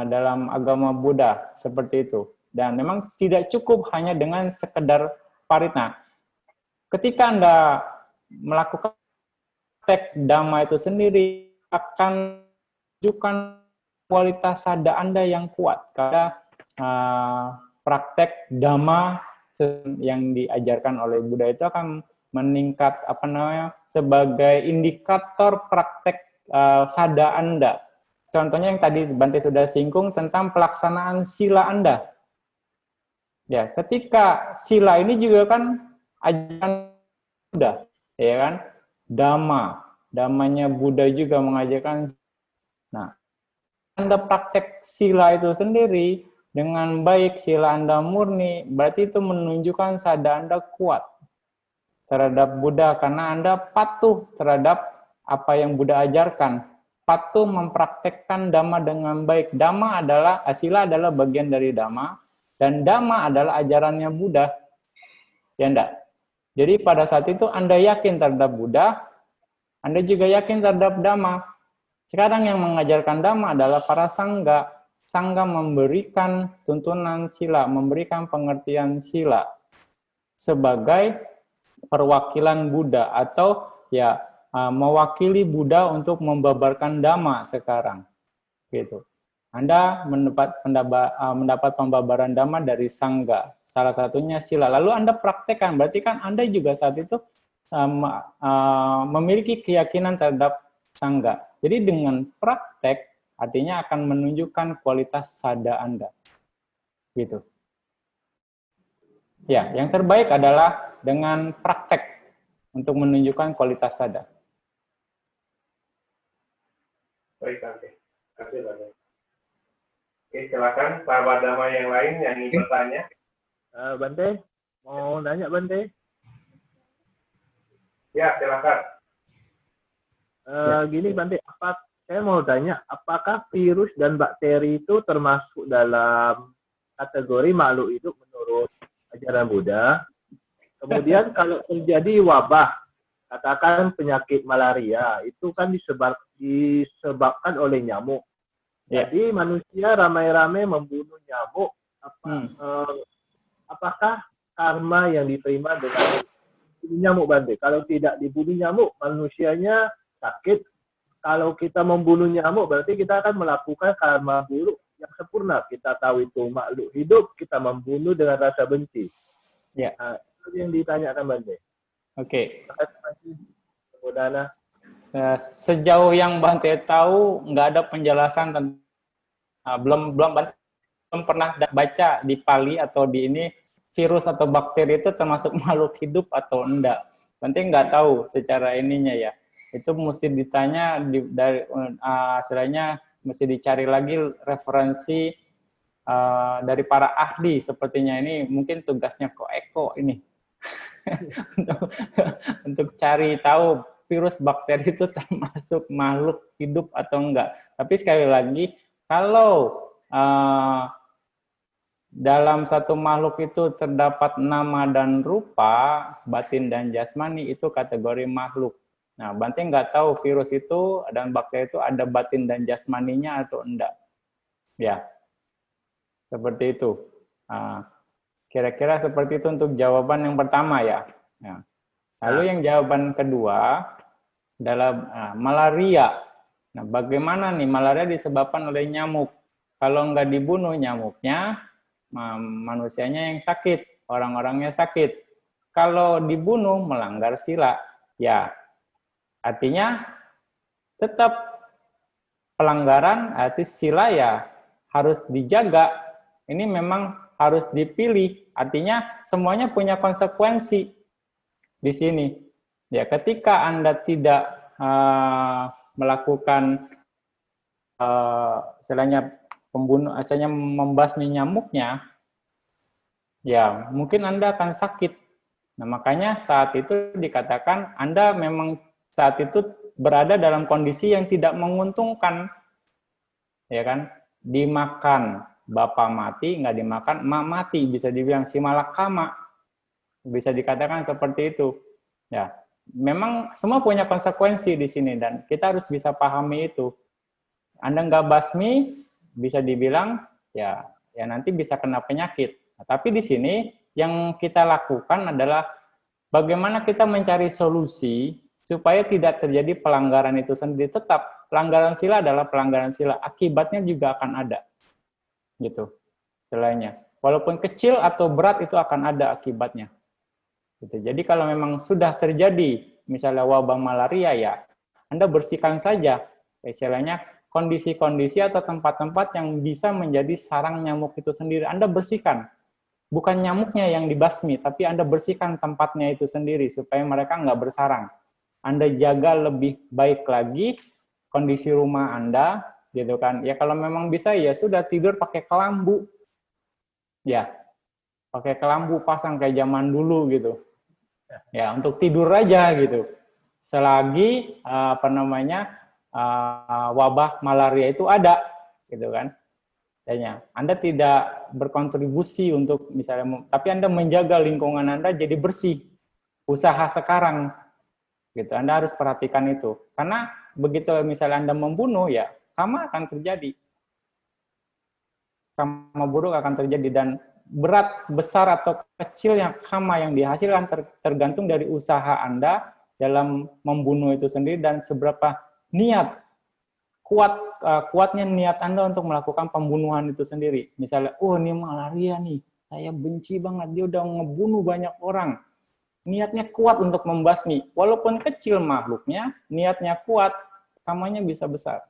dalam agama Buddha seperti itu. Dan memang tidak cukup hanya dengan sekedar parita. Ketika Anda melakukan praktek dhamma itu sendiri akan menunjukkan kualitas sada Anda yang kuat. Karena praktek dhamma yang diajarkan oleh Buddha itu akan meningkat sebagai indikator praktek sada Anda. Contohnya yang tadi Bante sudah singgung tentang pelaksanaan sila Anda. Ya, ketika sila ini juga kan ajaran Buddha, ya kan? Dhammanya Buddha juga mengajarkan. Nah, Anda praktek sila itu sendiri dengan baik, sila Anda murni, berarti itu menunjukkan sada Anda kuat terhadap Buddha karena Anda patuh terhadap apa yang Buddha ajarkan. Patuh mempraktekkan dhamma dengan baik. Sila adalah bagian dari dhamma. Dan dhamma adalah ajarannya Buddha. Ya enggak? Jadi pada saat itu Anda yakin terhadap Buddha, Anda juga yakin terhadap dhamma. Sekarang yang mengajarkan dhamma adalah para sangga. Sangga memberikan tuntunan sila, memberikan pengertian sila sebagai perwakilan Buddha atau ya mewakili Buddha untuk membabarkan dhamma sekarang. Gitu. Anda mendapat pembabaran dhamma dari sangga. Salah satunya sila. Lalu Anda praktekkan. Berarti kan Anda juga saat itu memiliki keyakinan terhadap sangga. Jadi dengan praktek artinya akan menunjukkan kualitas sada Anda. Gitu. Ya, yang terbaik adalah dengan praktek untuk menunjukkan kualitas sada. Baik, Bante. Terima kasih, Bante. Oke, silakan sahabat Dhamma yang lain yang ingin bertanya. Bante, mau nanya Bante? Ya, silakan. Gini Bante, saya mau tanya, apakah virus dan bakteri itu termasuk dalam kategori makhluk hidup menurut ajaran Buddha? Kemudian kalau terjadi wabah, katakan penyakit malaria, itu kan disebabkan oleh nyamuk. Jadi manusia ramai-ramai membunuh nyamuk. Apakah karma yang diterima dengan nyamuk Bante? Kalau tidak dibunuh nyamuk, manusianya sakit. Kalau kita membunuh nyamuk, berarti kita akan melakukan karma buruk yang sempurna. Kita tahu itu makhluk hidup, kita membunuh dengan rasa benci. Ya. Itu yang ditanyakan Bante. Oke. Mudah-mudahan. Sejauh yang Bante tahu, nggak ada penjelasan tentang belum pernah baca di Pali atau di ini virus atau bakteri itu termasuk makhluk hidup atau enggak. Bante nggak tahu secara ininya ya. Itu mesti ditanya istilahnya mesti dicari lagi referensi dari para ahli sepertinya ini mungkin tugasnya Eko ini untuk cari tahu virus bakteri itu termasuk makhluk hidup atau enggak. Tapi sekali lagi, kalau dalam satu makhluk itu terdapat nama dan rupa, batin dan jasmani, itu kategori makhluk. Nah, Bante nggak tahu virus itu dan bakteri itu ada batin dan jasmaninya atau enggak. Ya, seperti itu. Kira-kira seperti itu untuk jawaban yang pertama ya. Lalu yang jawaban kedua adalah malaria. Nah, bagaimana nih malaria disebabkan oleh nyamuk? Kalau nggak dibunuh nyamuknya, manusianya yang sakit, orang-orangnya sakit. Kalau dibunuh melanggar sila, ya artinya tetap pelanggaran, arti sila ya harus dijaga. Ini memang harus dipilih, artinya semuanya punya konsekuensi di sini. Ya, ketika Anda tidak melakukan istilahnya asalnya membasmi nyamuknya, ya mungkin Anda akan sakit. Nah, makanya saat itu dikatakan Anda memang saat itu berada dalam kondisi yang tidak menguntungkan, ya kan? Dimakan bapak mati, nggak dimakan emak mati, bisa dibilang si malakama, bisa dikatakan seperti itu. Ya, memang semua punya konsekuensi di sini dan kita harus bisa pahami itu. Anda nggak basmi, bisa dibilang ya nanti bisa kena penyakit. Nah, tapi di sini yang kita lakukan adalah bagaimana kita mencari solusi supaya tidak terjadi pelanggaran itu sendiri. Tetap pelanggaran sila adalah pelanggaran sila, akibatnya juga akan ada, gitu. Selainnya, walaupun kecil atau berat itu akan ada akibatnya. Gitu. Jadi kalau memang sudah terjadi misalnya wabah malaria ya, Anda bersihkan saja, istilahnya kondisi-kondisi atau tempat-tempat yang bisa menjadi sarang nyamuk itu sendiri. Anda bersihkan, bukan nyamuknya yang dibasmi, tapi Anda bersihkan tempatnya itu sendiri supaya mereka nggak bersarang. Anda jaga lebih baik lagi kondisi rumah Anda, gitu kan? Ya kalau memang bisa ya sudah tidur pakai kelambu. Ya, pakai kelambu pasang kayak zaman dulu gitu. Ya, untuk tidur aja gitu. Selagi wabah malaria itu ada, gitu kan. Tanya, Anda tidak berkontribusi untuk misalnya, tapi Anda menjaga lingkungan Anda jadi bersih. Usaha sekarang, gitu. Anda harus perhatikan itu. Karena begitu misalnya Anda membunuh, ya hama akan terjadi. Hama buruk akan terjadi, dan berat, besar, atau kecil yang hama yang dihasilkan tergantung dari usaha Anda dalam membunuh itu sendiri dan seberapa kuatnya niat Anda untuk melakukan pembunuhan itu sendiri. Misalnya, oh ini malaria nih, saya benci banget, dia udah ngebunuh banyak orang. Niatnya kuat untuk membasmi. Walaupun kecil makhluknya, niatnya kuat, hamanya bisa besar.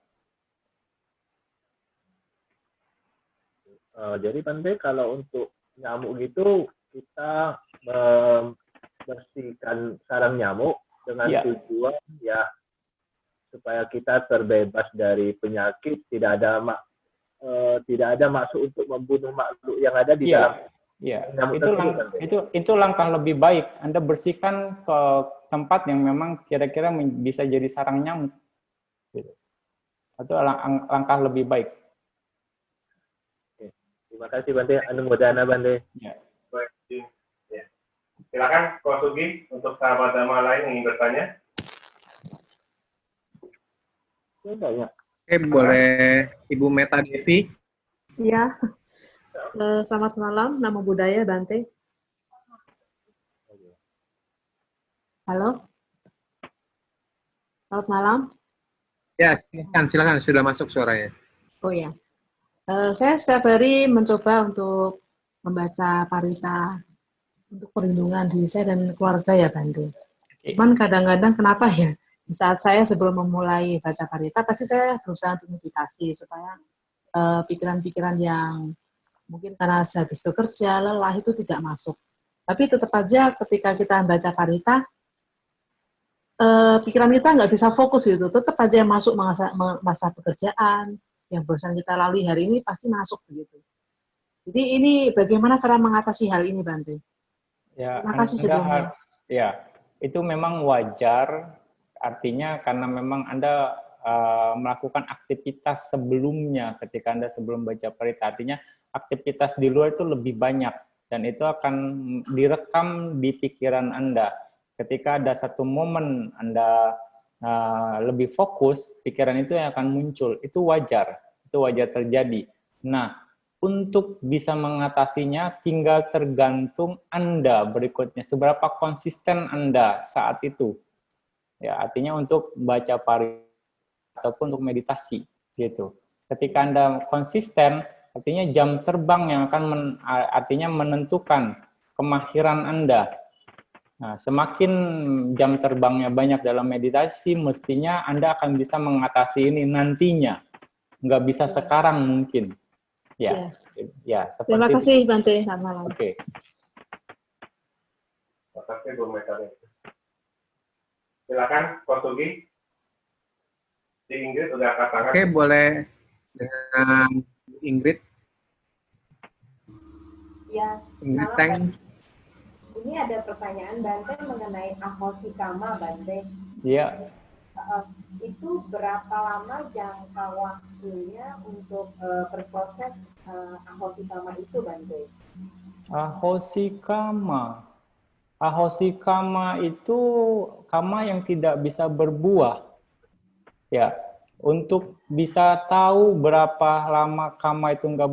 Jadi Bante, kalau untuk nyamuk gitu kita membersihkan sarang nyamuk dengan tujuan ya supaya kita terbebas dari penyakit, tidak ada maksud untuk membunuh makhluk yang ada di dalam nyamuk itu langkah lebih baik. Anda bersihkan ke tempat yang memang kira-kira bisa jadi sarang nyamuk. Gitu. Itu langkah lebih baik. Terima kasih Bante, anumodana Bante. Ya. Ya. Silakan Ko Sugi untuk sahabat Dhamma lain yang ingin bertanya. Oke, boleh Ibu Meta Devi. Iya. Selamat malam, nama budaya Bante. Halo. Selamat malam. Ya, silakan sudah masuk suaranya. Oh ya. Saya setiap hari mencoba untuk membaca parita untuk perlindungan diri saya dan keluarga ya Bante. Cuman kadang-kadang kenapa ya, di saat saya sebelum memulai baca parita, pasti saya berusaha untuk meditasi supaya pikiran-pikiran yang mungkin karena saya habis bekerja, lelah itu tidak masuk. Tapi tetap aja ketika kita baca parita, pikiran kita nggak bisa fokus gitu, tetap aja yang masuk masa pekerjaan, yang barusan kita lalui hari ini pasti masuk begitu. Jadi ini bagaimana cara mengatasi hal ini, Bante? Ya, terima kasih sebelumnya. Ya, itu memang wajar, artinya karena memang Anda melakukan aktivitas sebelumnya ketika Anda sebelum baca parita, artinya aktivitas di luar itu lebih banyak, dan itu akan direkam di pikiran Anda. Ketika ada satu momen Anda lebih fokus, pikiran itu yang akan muncul. Itu wajar terjadi. Nah, untuk bisa mengatasinya tinggal tergantung Anda berikutnya, seberapa konsisten Anda saat itu. Ya, artinya untuk baca parita ataupun untuk meditasi gitu. Ketika Anda konsisten, artinya jam terbang yang akan artinya menentukan kemahiran Anda. Nah, semakin jam terbangnya banyak dalam meditasi, mestinya Anda akan bisa mengatasi ini nantinya. Nggak bisa sekarang mungkin. Ya. Terima kasih, Bante. Selamat malam. Oke. Terima kasih, Bu Meta. Silakan, Ko Sugi. Si Ingrid udah angkat tangan. Oke, boleh dengan Ingrid. Ya. Ingrid Teng. Ini ada pertanyaan Bante mengenai ahosikama, Bante. Iya. Itu berapa lama jangka waktunya untuk berproses ahosikama itu, Bante? Ahosikama itu kama yang tidak bisa berbuah. Ya, untuk bisa tahu berapa lama kama itu enggak,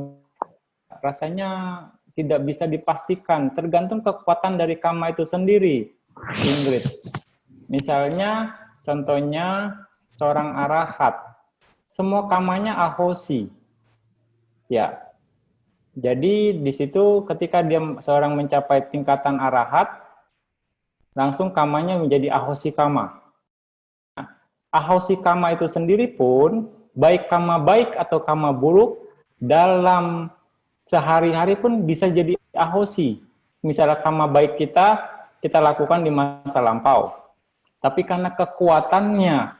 rasanya tidak bisa dipastikan, tergantung kekuatan dari kama itu sendiri, Ingrid. Misalnya, contohnya seorang arahat, semua kamanya ahosi. Ya, jadi di situ ketika dia seorang mencapai tingkatan arahat, langsung kamanya menjadi ahosi kama. Nah, ahosi kama itu sendiri pun, baik kama baik atau kama buruk, dalam sehari-hari pun bisa jadi ahosi. Misalnya kama baik kita lakukan di masa lampau. Tapi karena kekuatannya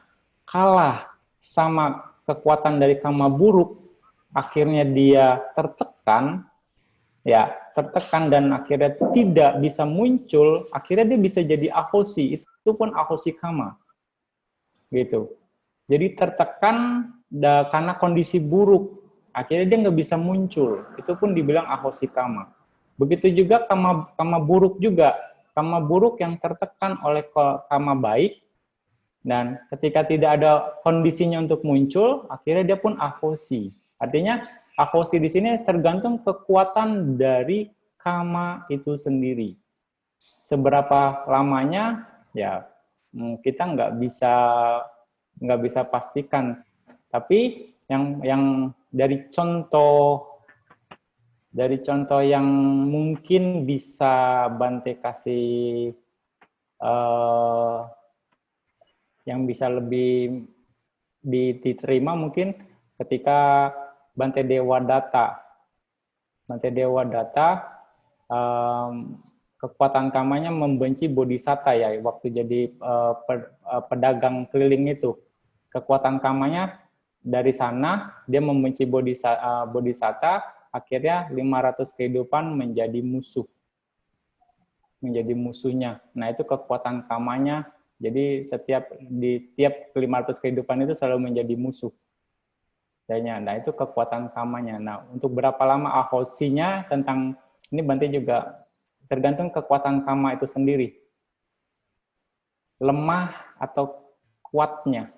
kalah sama kekuatan dari kama buruk, akhirnya dia tertekan dan akhirnya tidak bisa muncul, akhirnya dia bisa jadi ahosi, itu pun ahosi kama. Gitu. Jadi tertekan karena kondisi buruk, akhirnya dia nggak bisa muncul, itu pun dibilang ahosi kama. Begitu juga kama buruk juga, kama buruk yang tertekan oleh kama baik, dan ketika tidak ada kondisinya untuk muncul, akhirnya dia pun ahosi. Artinya ahosi di sini tergantung kekuatan dari kama itu sendiri. Seberapa lamanya, ya kita nggak bisa pastikan. Tapi yang dari contoh yang mungkin bisa Bante kasih yang bisa lebih diterima mungkin ketika Bante Dewa Datta kekuatan kamanya membenci bodhisatta ya waktu jadi pedagang keliling itu, kekuatan kamanya dari sana dia membenci bodhisatta, akhirnya 500 kehidupan menjadi musuhnya. Nah itu kekuatan kamanya, jadi di tiap 500 kehidupan itu selalu menjadi musuh. Nah itu kekuatan kamanya. Nah untuk berapa lama ahosinya, tentang ini Bante juga tergantung kekuatan kama itu sendiri, lemah atau kuatnya.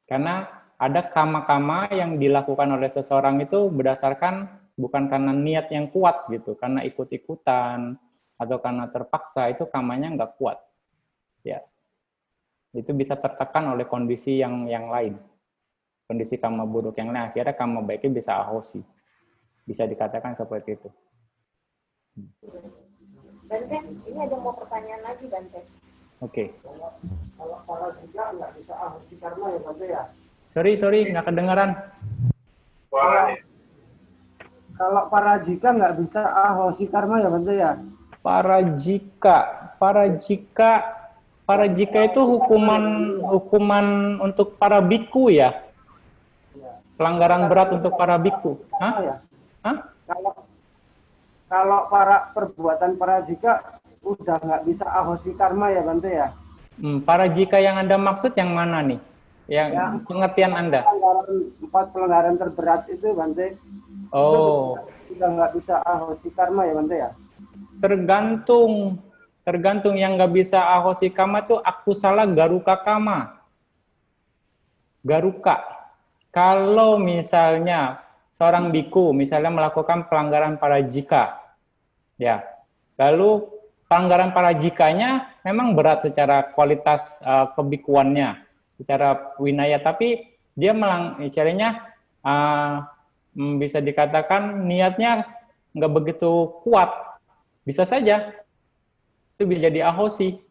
Karena ada kama-kama yang dilakukan oleh seseorang itu berdasarkan bukan karena niat yang kuat gitu, karena ikut-ikutan atau karena terpaksa, itu kamanya nggak kuat. Ya, itu bisa tertekan oleh kondisi yang lain. Kondisi kama buruk yang lain, akhirnya kama baiknya bisa ahosi. Bisa dikatakan seperti itu. Bante, ini ada mau pertanyaan lagi, Bante. Oke. Kalau para jika nggak bisa ahosi karma ya, Bante ya? Sorry, nggak kedengeran. Kalau para jika nggak bisa ahosi karma ya, Bante ya? Para jika itu hukuman untuk para biku ya. Pelanggaran berat untuk para biku. Hah? Kalau para perbuatan para jika udah nggak bisa ahosi karma ya, Bante ya? Para jika yang Anda maksud yang mana nih? Yang pengertian Anda? 4 pelanggaran terberat itu, Bante. Oh. Itu udah nggak bisa ahosi karma ya, Bante ya? Tergantung yang nggak bisa ahosi karma itu akusala garuka kama. Garuka. Kalau misalnya seorang biku misalnya melakukan pelanggaran para jika, ya, lalu pelanggaran para jikanya memang berat secara kualitas kebikuannya, secara winaya, tapi dia caranya bisa dikatakan niatnya nggak begitu kuat, bisa saja itu bisa jadi ahosi,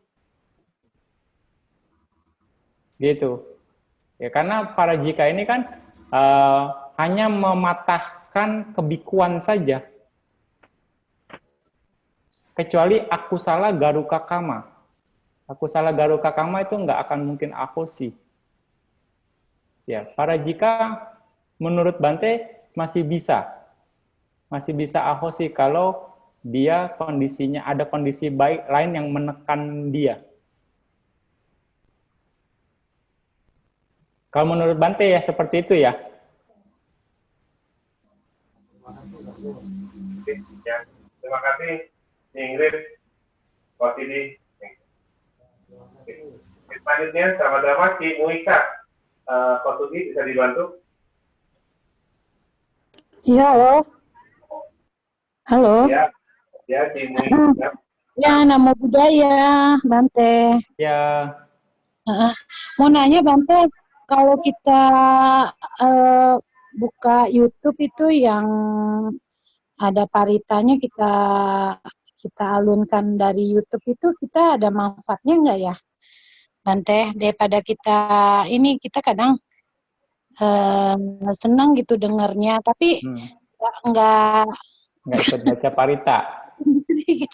gitu. Ya, karena para jika ini kan hanya mematahkan kebikuan saja. Kecuali akusala garuka kama. Akusala garuka kama itu nggak akan mungkin ahosi. Ya, para jika menurut Bante masih bisa ahosi kalau dia kondisinya ada kondisi baik lain yang menekan dia. Kalau menurut Bante ya seperti itu ya. Terima kasih Ingrid, Pak Sidi. Selanjutnya sama-sama Ci Muika. Pak Sudi bisa dibantu? Iya, halo. Halo. Ya, Ci Muika. Ya, Namo Buddhaya, Bante. Ya. Mau nanya Bante, kalau kita buka YouTube itu yang ada paritanya kita alunkan dari YouTube itu kita ada manfaatnya enggak ya, Bante? Daripada kita kadang senang gitu dengarnya, tapi enggak ikut baca parita. gitu.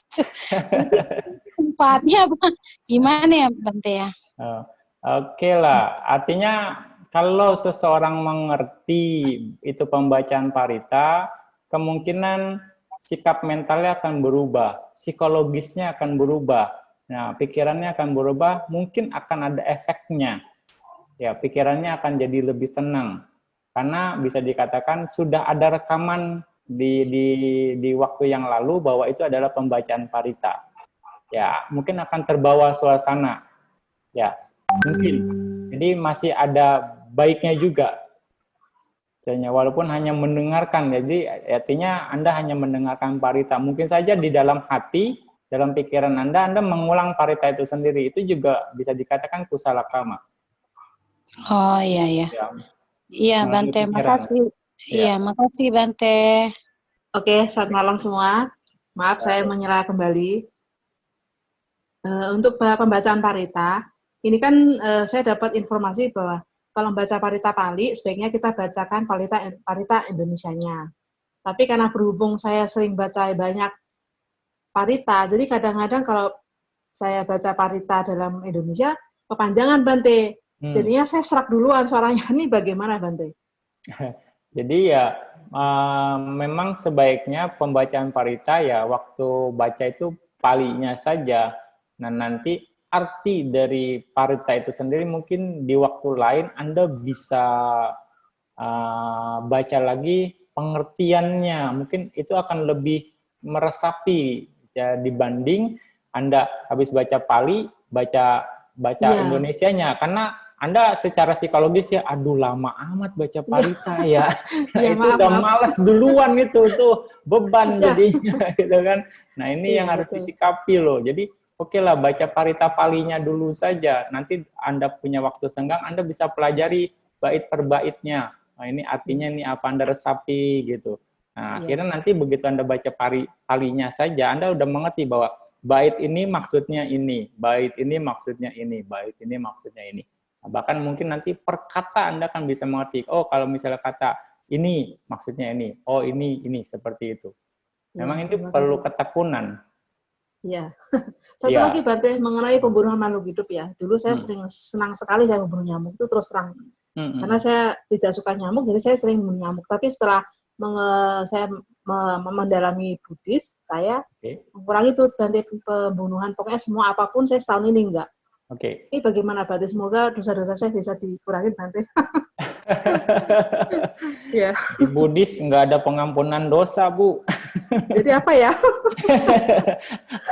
Manfaatnya apa? Gimana ya Bante ya? Oke lah, artinya kalau seseorang mengerti itu pembacaan parita, kemungkinan sikap mentalnya akan berubah, psikologisnya akan berubah, nah pikirannya akan berubah, mungkin akan ada efeknya. Ya, pikirannya akan jadi lebih tenang, karena bisa dikatakan sudah ada rekaman di waktu yang lalu bahwa itu adalah pembacaan parita. Ya, mungkin akan terbawa suasana. Ya, mungkin. Jadi masih ada baiknya juga. Misalnya, walaupun hanya mendengarkan, jadi artinya Anda hanya mendengarkan parita. Mungkin saja di dalam hati, dalam pikiran Anda mengulang parita itu sendiri. Itu juga bisa dikatakan kusala kama. Oh iya. Iya Bante, makasih. Iya, makasih Bante. Oke, selamat malam semua. Maaf saya menyela kembali. Untuk pembacaan parita, ini kan saya dapat informasi bahwa kalau membaca parita Pali, sebaiknya kita bacakan parita Indonesianya. Tapi karena berhubung saya sering baca banyak parita, jadi kadang-kadang kalau saya baca parita dalam Indonesia, kepanjangan Bante. Jadinya saya serak duluan suaranya. Ini bagaimana Bante? Jadi ya memang sebaiknya pembacaan parita ya waktu baca itu palinya saja. Nah nanti arti dari parita itu sendiri mungkin di waktu lain Anda bisa baca lagi pengertiannya. Mungkin itu akan lebih meresapi ya, dibanding Anda habis baca Pali, baca Indonesianya. Karena Anda secara psikologis ya, aduh lama amat baca parita ya. Itu udah malas duluan itu tuh beban jadinya gitu kan. Nah ini yang harus disikapi loh. Jadi oke lah baca parita Palinya dulu saja. Nanti Anda punya waktu senggang, Anda bisa pelajari bait per baitnya. Nah ini artinya nih apa Anda resapi gitu. Nah akhirnya nanti begitu Anda baca Palinya saja, Anda udah mengerti bahwa bait ini maksudnya ini, bait ini maksudnya ini, bait ini maksudnya ini. Nah, bahkan mungkin nanti per kata Anda kan bisa mengerti, oh kalau misalnya kata ini maksudnya ini, oh ini seperti itu. Memang ini perlu ketekunan. Ya, satu lagi Bante mengenai pembunuhan makhluk hidup ya. Dulu saya senang sekali saya membunuh nyamuk itu terus terang. Karena saya tidak suka nyamuk, jadi saya sering membunuh nyamuk. Tapi setelah saya mendalami Buddhis, saya mengurangi itu Bante pembunuhan. Pokoknya semua apapun saya setahun ini enggak. Ini bagaimana Bante? Semoga dosa-dosa saya bisa dikurangi Bante. Ya. Di Buddhis nggak ada pengampunan dosa, Bu. Jadi apa ya?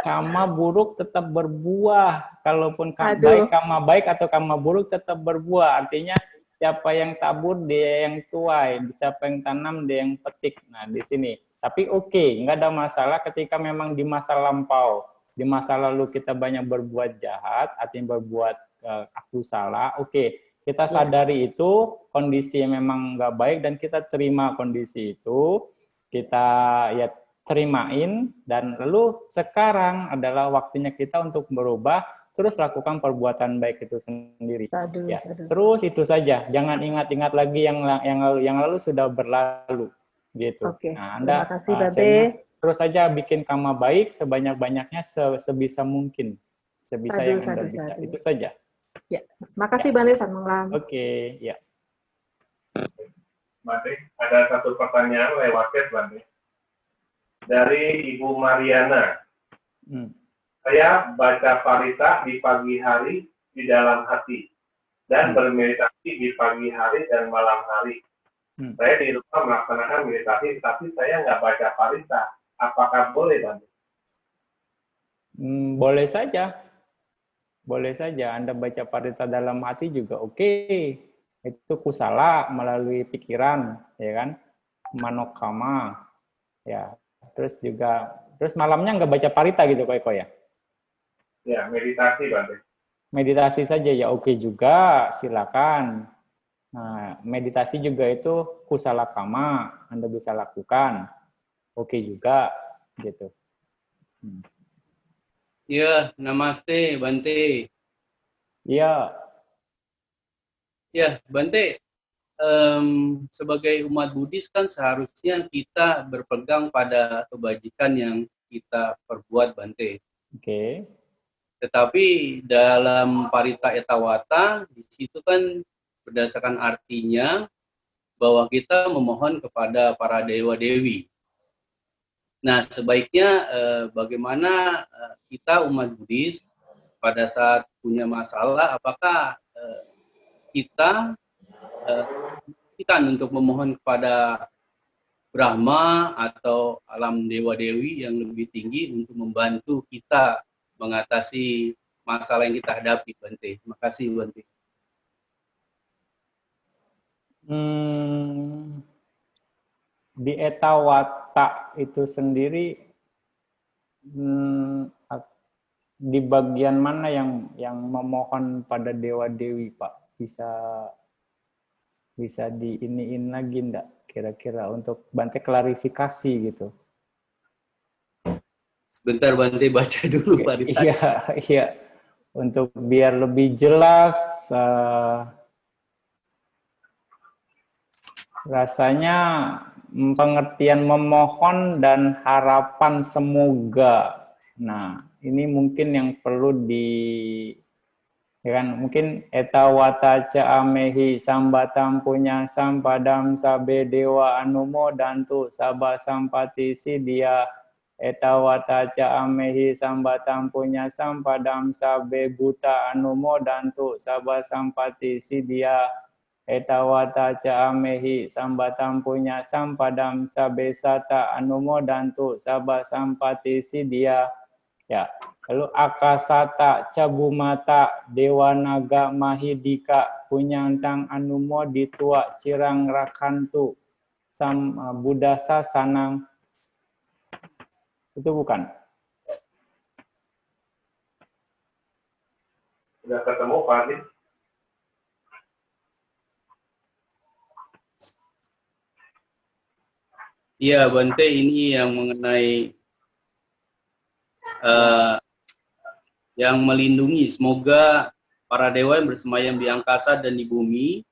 Kama buruk tetap berbuah. Kalaupun baik, kama baik atau kama buruk tetap berbuah. Artinya siapa yang tabur dia yang tuai, siapa yang tanam dia yang petik. Nah di sini. Tapi nggak ada masalah ketika memang di masa lampau, di masa lalu kita banyak berbuat jahat, artinya berbuat akusala. Kita sadari itu kondisi yang memang nggak baik dan kita terima kondisi itu, kita ya terimain dan lalu sekarang adalah waktunya kita untuk berubah, terus lakukan perbuatan baik itu sendiri. Terus itu saja, jangan ingat-ingat lagi yang lalu sudah berlalu gitu. Nah, Anda terima kasih Bante. Terus saja bikin kama baik sebanyak-banyaknya sebisa mungkin, sebisa yang Anda bisa. Itu saja. Ya, makasih Bante, selamat malam. Ya. Bante, ada satu pertanyaan lewat chat Bante. Dari Ibu Mariana. Saya baca parita di pagi hari di dalam hati dan bermeditasi di pagi hari dan malam hari. Saya di rumah melaksanakan meditasi, tapi saya nggak baca parita. Apakah boleh Bante? Boleh saja. Boleh saja Anda baca parita dalam hati juga itu kusala melalui pikiran ya kan, manokama ya, terus malamnya nggak baca parita gitu Ko ya. Ya, meditasi, Bante. Meditasi saja ya oke juga, silakan. Nah, meditasi juga itu kusala kama, Anda bisa lakukan. Oke juga, gitu. Ya, namaste, Bante. Iya. Ya, Bante, sebagai umat Buddhis kan seharusnya kita berpegang pada kebajikan yang kita perbuat, Bante. Oke. Tetapi dalam Parita Etawata, di situ kan berdasarkan artinya bahwa kita memohon kepada para dewa-dewi. Nah, sebaiknya bagaimana kita umat Buddhis pada saat punya masalah, apakah kita untuk memohon kepada Brahma atau alam dewa-dewi yang lebih tinggi untuk membantu kita mengatasi masalah yang kita hadapi, Bante. Terima kasih, Bante. Di Etawata itu sendiri, di bagian mana yang memohon pada dewa-dewi, Pak? Bisa diiniin lagi enggak kira-kira untuk Bante klarifikasi gitu. Sebentar Bante baca dulu Parita. Iya. Untuk biar lebih jelas, rasanya pengertian memohon dan harapan semoga. Nah, ini mungkin yang perlu ya kan, mungkin etawata ca amehi sambatam punya sampadam sabe dewa anumo dantu sabah sampati sidia etawata ca amehi sambatam punya sampadam sabe buta anumo dantu sabah sampati sidia etawata ca amehi sambatam punya sampadam sabe sata anumo dantu sabah sampati sidia. Ya, lalu akasata cabumata dewa naga mahidika punyantang anumo ditua cirang rakantu sam budasa sanang. Itu bukan? Sudah ketemu, Pak Adi? Iya, Bante, ini yang mengenai yang melindungi. Semoga para dewa yang bersemayam di angkasa dan di bumi,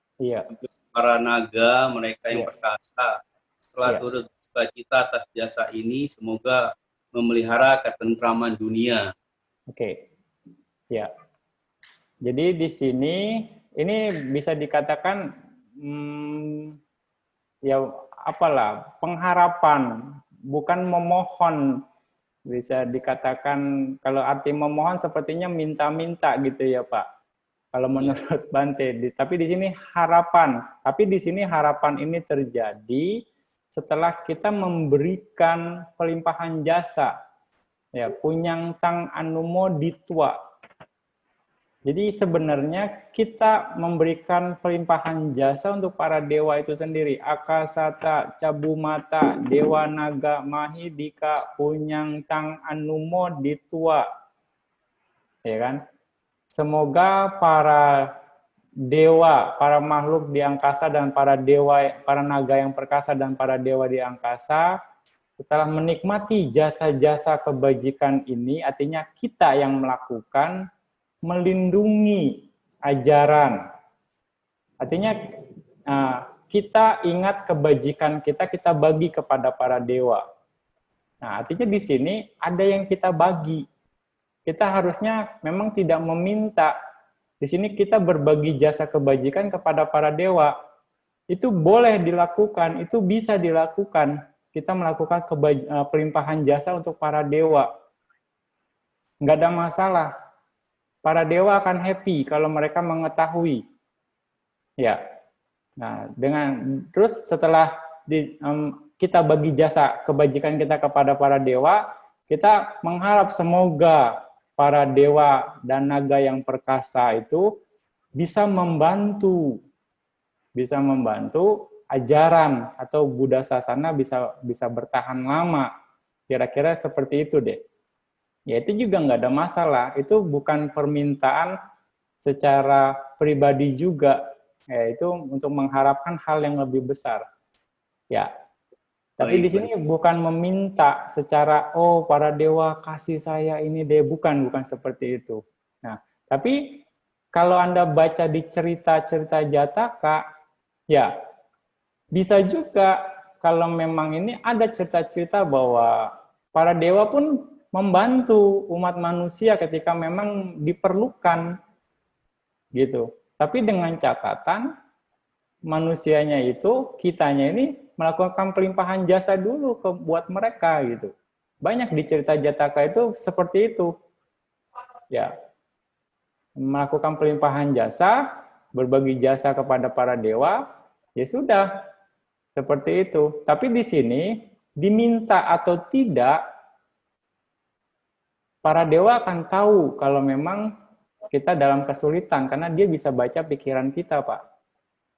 para naga, mereka yang perkasa, setelah turut sukacita atas jasa ini, semoga memelihara ketentraman dunia. Oke. Ya. Jadi di sini ini bisa dikatakan ya apalah, pengharapan, bukan memohon. Bisa dikatakan kalau arti memohon sepertinya minta-minta gitu ya Pak. Kalau menurut Bante, tapi di sini harapan. Tapi di sini harapan ini terjadi setelah kita memberikan pelimpahan jasa. Ya, punyang tang anumo ditua. Jadi sebenarnya kita memberikan pelimpahan jasa untuk para dewa itu sendiri. Akasata, cabumata, dewa naga, mahidika, punyang tang anumo ditua. Ya kan? Semoga para dewa, para makhluk di angkasa dan para dewa, para naga yang perkasa dan para dewa di angkasa setelah menikmati jasa-jasa kebajikan ini, artinya kita yang melakukan, melindungi ajaran. Artinya kita ingat kebajikan kita bagi kepada para dewa. Nah, artinya di sini ada yang kita bagi. Kita harusnya memang tidak meminta. Di sini kita berbagi jasa kebajikan kepada para dewa. Itu boleh dilakukan, itu bisa dilakukan. Kita melakukan pelimpahan jasa untuk para dewa. Nggak ada masalah. Para dewa akan happy kalau mereka mengetahui. Ya. Nah, terus setelah kita bagi jasa kebajikan kita kepada para dewa, kita mengharap semoga para dewa dan naga yang perkasa itu bisa membantu ajaran atau Buddha Sasana bisa bertahan lama. Kira-kira seperti itu deh. ya itu juga nggak ada masalah. Itu bukan permintaan secara pribadi juga, ya itu untuk mengharapkan hal yang lebih besar. Ya, tapi di sini bukan meminta secara para dewa kasih saya ini deh, bukan seperti itu. Nah, tapi kalau Anda baca di cerita-cerita Jataka, ya bisa juga kalau memang ini ada cerita-cerita bahwa para dewa pun membantu umat manusia ketika memang diperlukan gitu. Tapi dengan catatan manusianya itu, kitanya ini melakukan pelimpahan jasa dulu buat mereka gitu. Banyak di cerita Jataka itu seperti itu. Ya. Melakukan pelimpahan jasa, berbagi jasa kepada para dewa, ya sudah. Seperti itu. Tapi di sini diminta atau tidak, para dewa akan tahu kalau memang kita dalam kesulitan, karena dia bisa baca pikiran kita, Pak.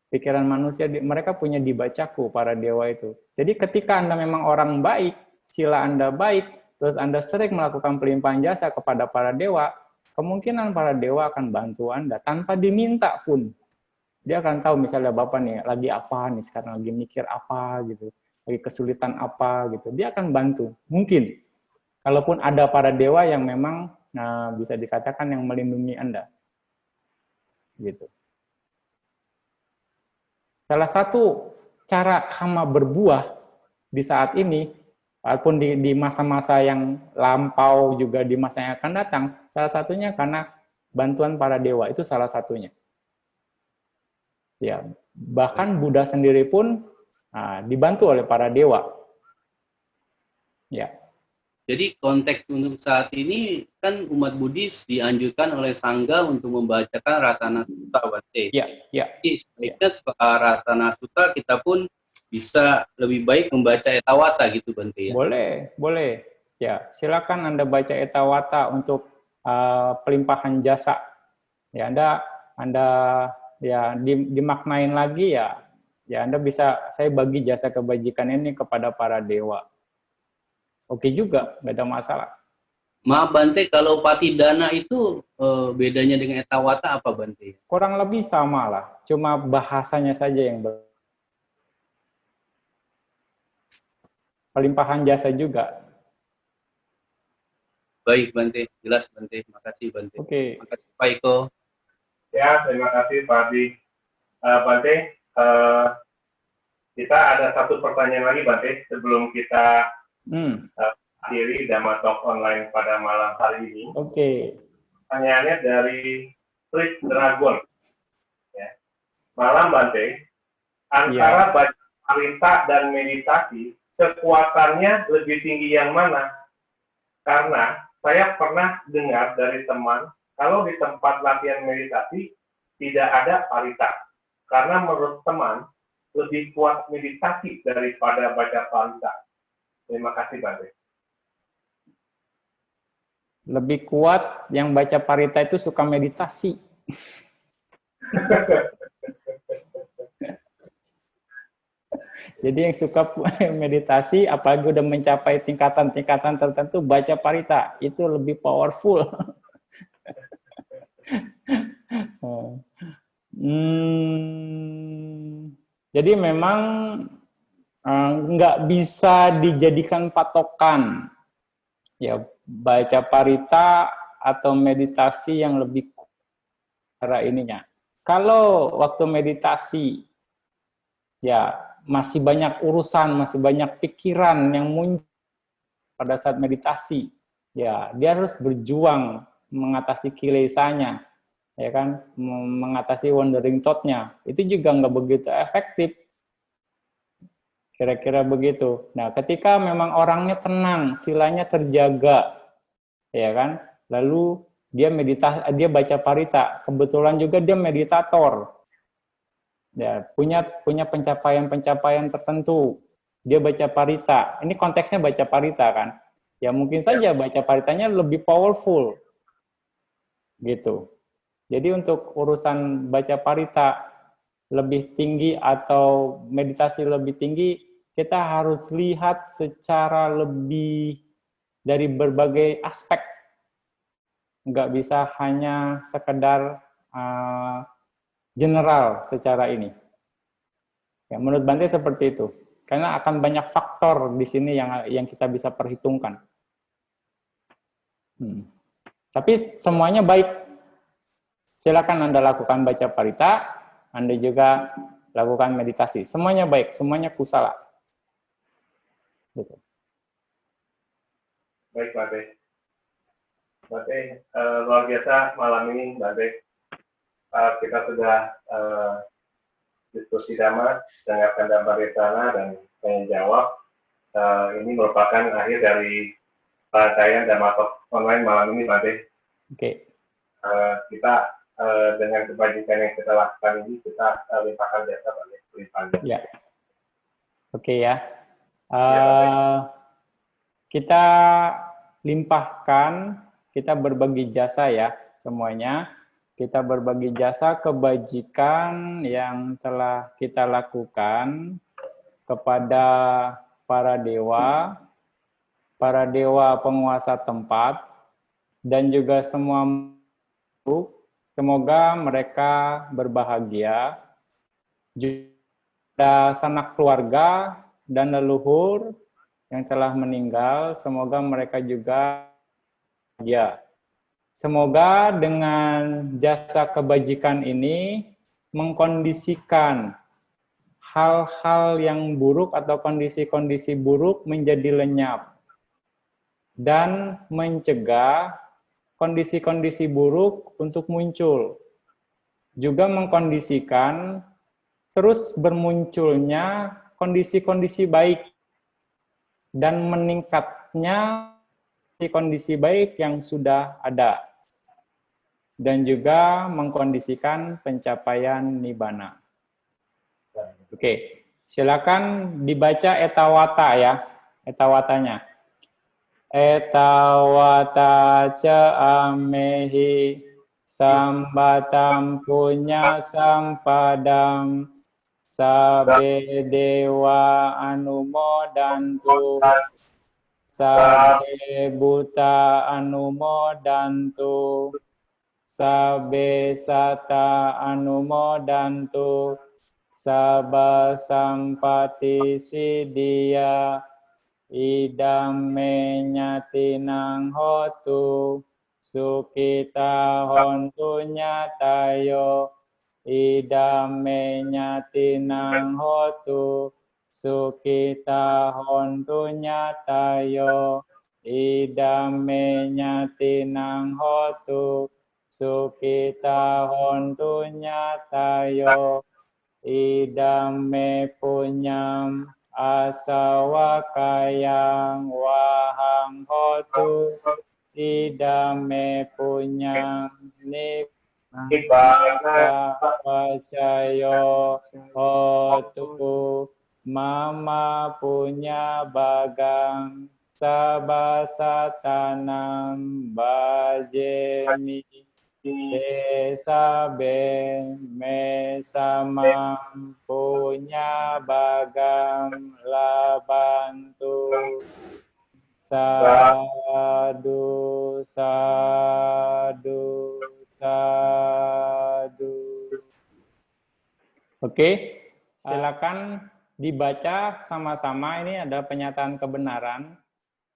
Pikiran manusia, mereka punya dibacaku, para dewa itu. Jadi ketika Anda memang orang baik, sila Anda baik, terus Anda sering melakukan pelimpahan jasa kepada para dewa, kemungkinan para dewa akan bantu Anda, tanpa diminta pun. Dia akan tahu misalnya Bapak nih, lagi apa nih, sekarang lagi mikir apa gitu, lagi kesulitan apa gitu, dia akan bantu. Mungkin, kalaupun ada para dewa yang memang bisa dikatakan yang melindungi Anda. Gitu. Salah satu cara karma berbuah di saat ini, walaupun di masa-masa yang lampau juga di masa yang akan datang, salah satunya karena bantuan para dewa, itu salah satunya. Ya, bahkan Buddha sendiri pun dibantu oleh para dewa. Ya. Jadi konteks untuk saat ini kan umat Buddhis dianjurkan oleh Sangha untuk membacakan Ratana Sutta, Bante. Ya, ya. Jadi sebaiknya setelah Ratana Sutta kita pun bisa lebih baik membaca Etawata gitu, Bante ya. Boleh. Ya, silakan Anda baca Etawata untuk pelimpahan jasa. Ya, Anda ya dimaknain lagi ya Anda bisa, saya bagi jasa kebajikan ini kepada para dewa. Oke juga, nggak ada masalah. Maaf Bante, kalau Patidana itu bedanya dengan Etawata apa Bante? Kurang lebih sama lah, cuma bahasanya saja yang pelimpahan jasa juga. Baik Bante, jelas Bante. Makasih Bante. Oke. Makasih Pak Iko. Ya, terima kasih Pak Adi. Bante, kita ada satu pertanyaan lagi Bante sebelum kita akhiri Dhamma Talk online pada malam hari ini. Oke. Pertanyaannya dari Chris Dragon. Ya. Malam Bante, antara baca parita dan meditasi, kekuatannya lebih tinggi yang mana? Karena saya pernah dengar dari teman, kalau di tempat latihan meditasi tidak ada parita. Karena menurut teman, lebih kuat meditasi daripada baca parita. Terima kasih, Bante. Lebih kuat yang baca parita itu suka meditasi. Jadi yang suka meditasi, apalagi udah mencapai tingkatan-tingkatan tertentu, baca parita. Itu lebih powerful. Jadi memang nggak bisa dijadikan patokan ya baca parita atau meditasi yang lebih cara ininya. Kalau waktu meditasi ya masih banyak urusan, masih banyak pikiran yang muncul pada saat meditasi, ya dia harus berjuang mengatasi kilesanya, ya kan, mengatasi wandering thought-nya. Itu juga nggak begitu efektif. Kira-kira begitu. Nah, ketika memang orangnya tenang, silanya terjaga, ya kan, lalu dia meditasi, dia baca parita. Kebetulan juga dia meditator, ya punya pencapaian-pencapaian tertentu. Dia baca parita. Ini konteksnya baca parita kan? Ya mungkin saja baca paritanya lebih powerful, gitu. Jadi untuk urusan baca parita lebih tinggi atau meditasi lebih tinggi, kita harus lihat secara lebih dari berbagai aspek nggak bisa hanya sekedar general secara ini. Ya, menurut Bante seperti itu. Karena akan banyak faktor di sini yang kita bisa perhitungkan. Tapi semuanya baik. Silakan Anda lakukan baca parita, Anda juga lakukan meditasi. Semuanya baik, semuanya kusala. Gitu. Baik, Bante. Bante, luar biasa malam ini, Bante. Kita sudah diskusi Dhamma, dengarkan Dhamma Resana dan tanya jawab. Ini merupakan akhir dari rangkaian Dhamma Talk online malam ini, Bante. Oke. Kita dengan kebajikan yang kita lakukan ini, kita limpahkan jasa Bante. Ya. Oke ya. Kita limpahkan, kita berbagi jasa ya semuanya. Kita berbagi jasa kebajikan yang telah kita lakukan kepada para dewa penguasa tempat, dan juga semua makhluk. Semoga mereka berbahagia. Juga sanak keluarga dan leluhur yang telah meninggal, semoga mereka juga bahagia. Semoga dengan jasa kebajikan ini mengkondisikan hal-hal yang buruk atau kondisi-kondisi buruk menjadi lenyap dan mencegah kondisi-kondisi buruk untuk muncul. Juga mengkondisikan terus bermunculnya kondisi-kondisi baik dan meningkatnya kondisi baik yang sudah ada, dan juga mengkondisikan pencapaian nibbana. Oke, silakan dibaca etawata ya, etawatanya. Etawata ca amehi sambatam punya sampadam sabe dewa anumodantu sabe buta anumodantu, sabe sata anumodantu, sabba sampati siddhya, idam me nyatinang hotu, sukita hontu nyatayo, idam me nyatinang hotu, sukita hontu nyatayo, idame nyatinang hotu, sukita hontu nyatayo, idame punyam asawakayang wahang hotu, idame punyam nibasa wacayo hotu, mama punya bagang sabasatanam bajemi desa ben me samam punya bagang labantu, sadu sadu sadu. Oke, silakan dibaca sama-sama. Ini ada pernyataan kebenaran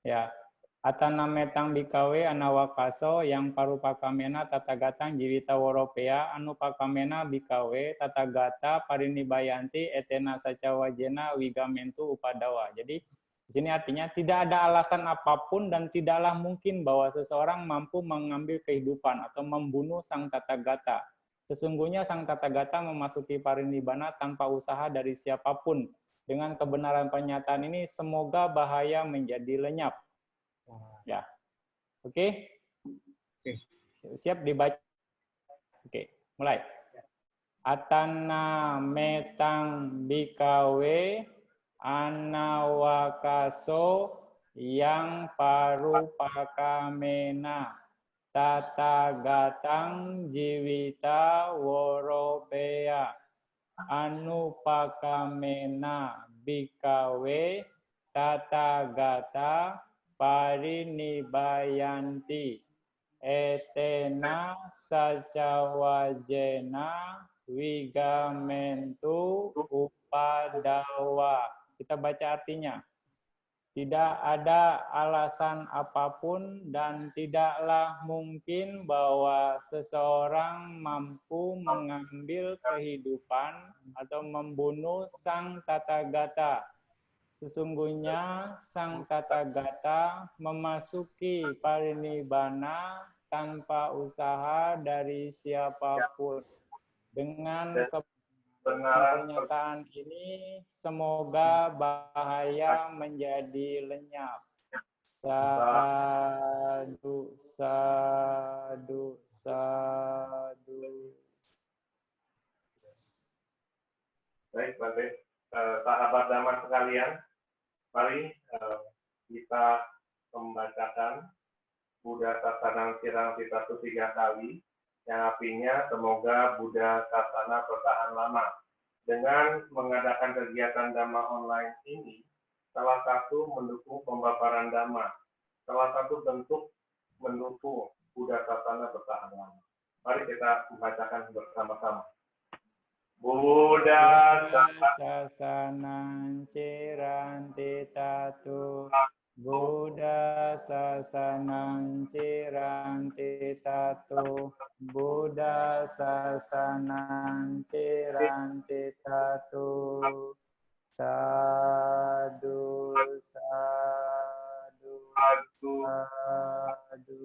ya. Atanametang bikawe anawakaso yang parupakamena tatagatang jiwita woropea anupakamena bikawe tatagata parinibayanti etena sacawajena wigamentu upadawa. Jadi di sini artinya tidak ada alasan apapun dan tidaklah mungkin bahwa seseorang mampu mengambil kehidupan atau membunuh sang tatagata. Sesungguhnya sang tatagata memasuki parinibbana tanpa usaha dari siapapun. Dengan kebenaran pernyataan ini, semoga bahaya menjadi lenyap. Ya, oke. Siap dibaca. Oke, mulai. Atana metang bikawe anawakaso yang parupakamena tatagatang jiwita woropea anupakamena bikawe tatagata parinibayanti etena sacawajena wigamentu upadawa. Kita baca artinya. Tidak ada alasan apapun dan tidaklah mungkin bahwa seseorang mampu mengambil kehidupan atau membunuh Sang Tathagata. Sesungguhnya Sang Tathagata memasuki parinibbana tanpa usaha dari siapapun. Dengan pernyataan ini, semoga bahaya menjadi lenyap. Sadu, sadu, sadu. Baik, Bante. Sahabat Dhamma sekalian, mari kita membacakan Buddha Sasanang Cirang Citatu 3 kali, yang artinya semoga Buddha Sasana bertahan lama. Dengan mengadakan kegiatan Dhamma online ini, salah satu mendukung pemaparan Dhamma, salah satu bentuk mendukung Buddha Sasana bertahan lama. Mari kita membacakan bersama-sama. Buddha Sasanang Cirang Citatu, Buddha Sasanang Cirang Citatu, Buddha Sasanang Cirang Citatu. Sadu, sadu, sadu.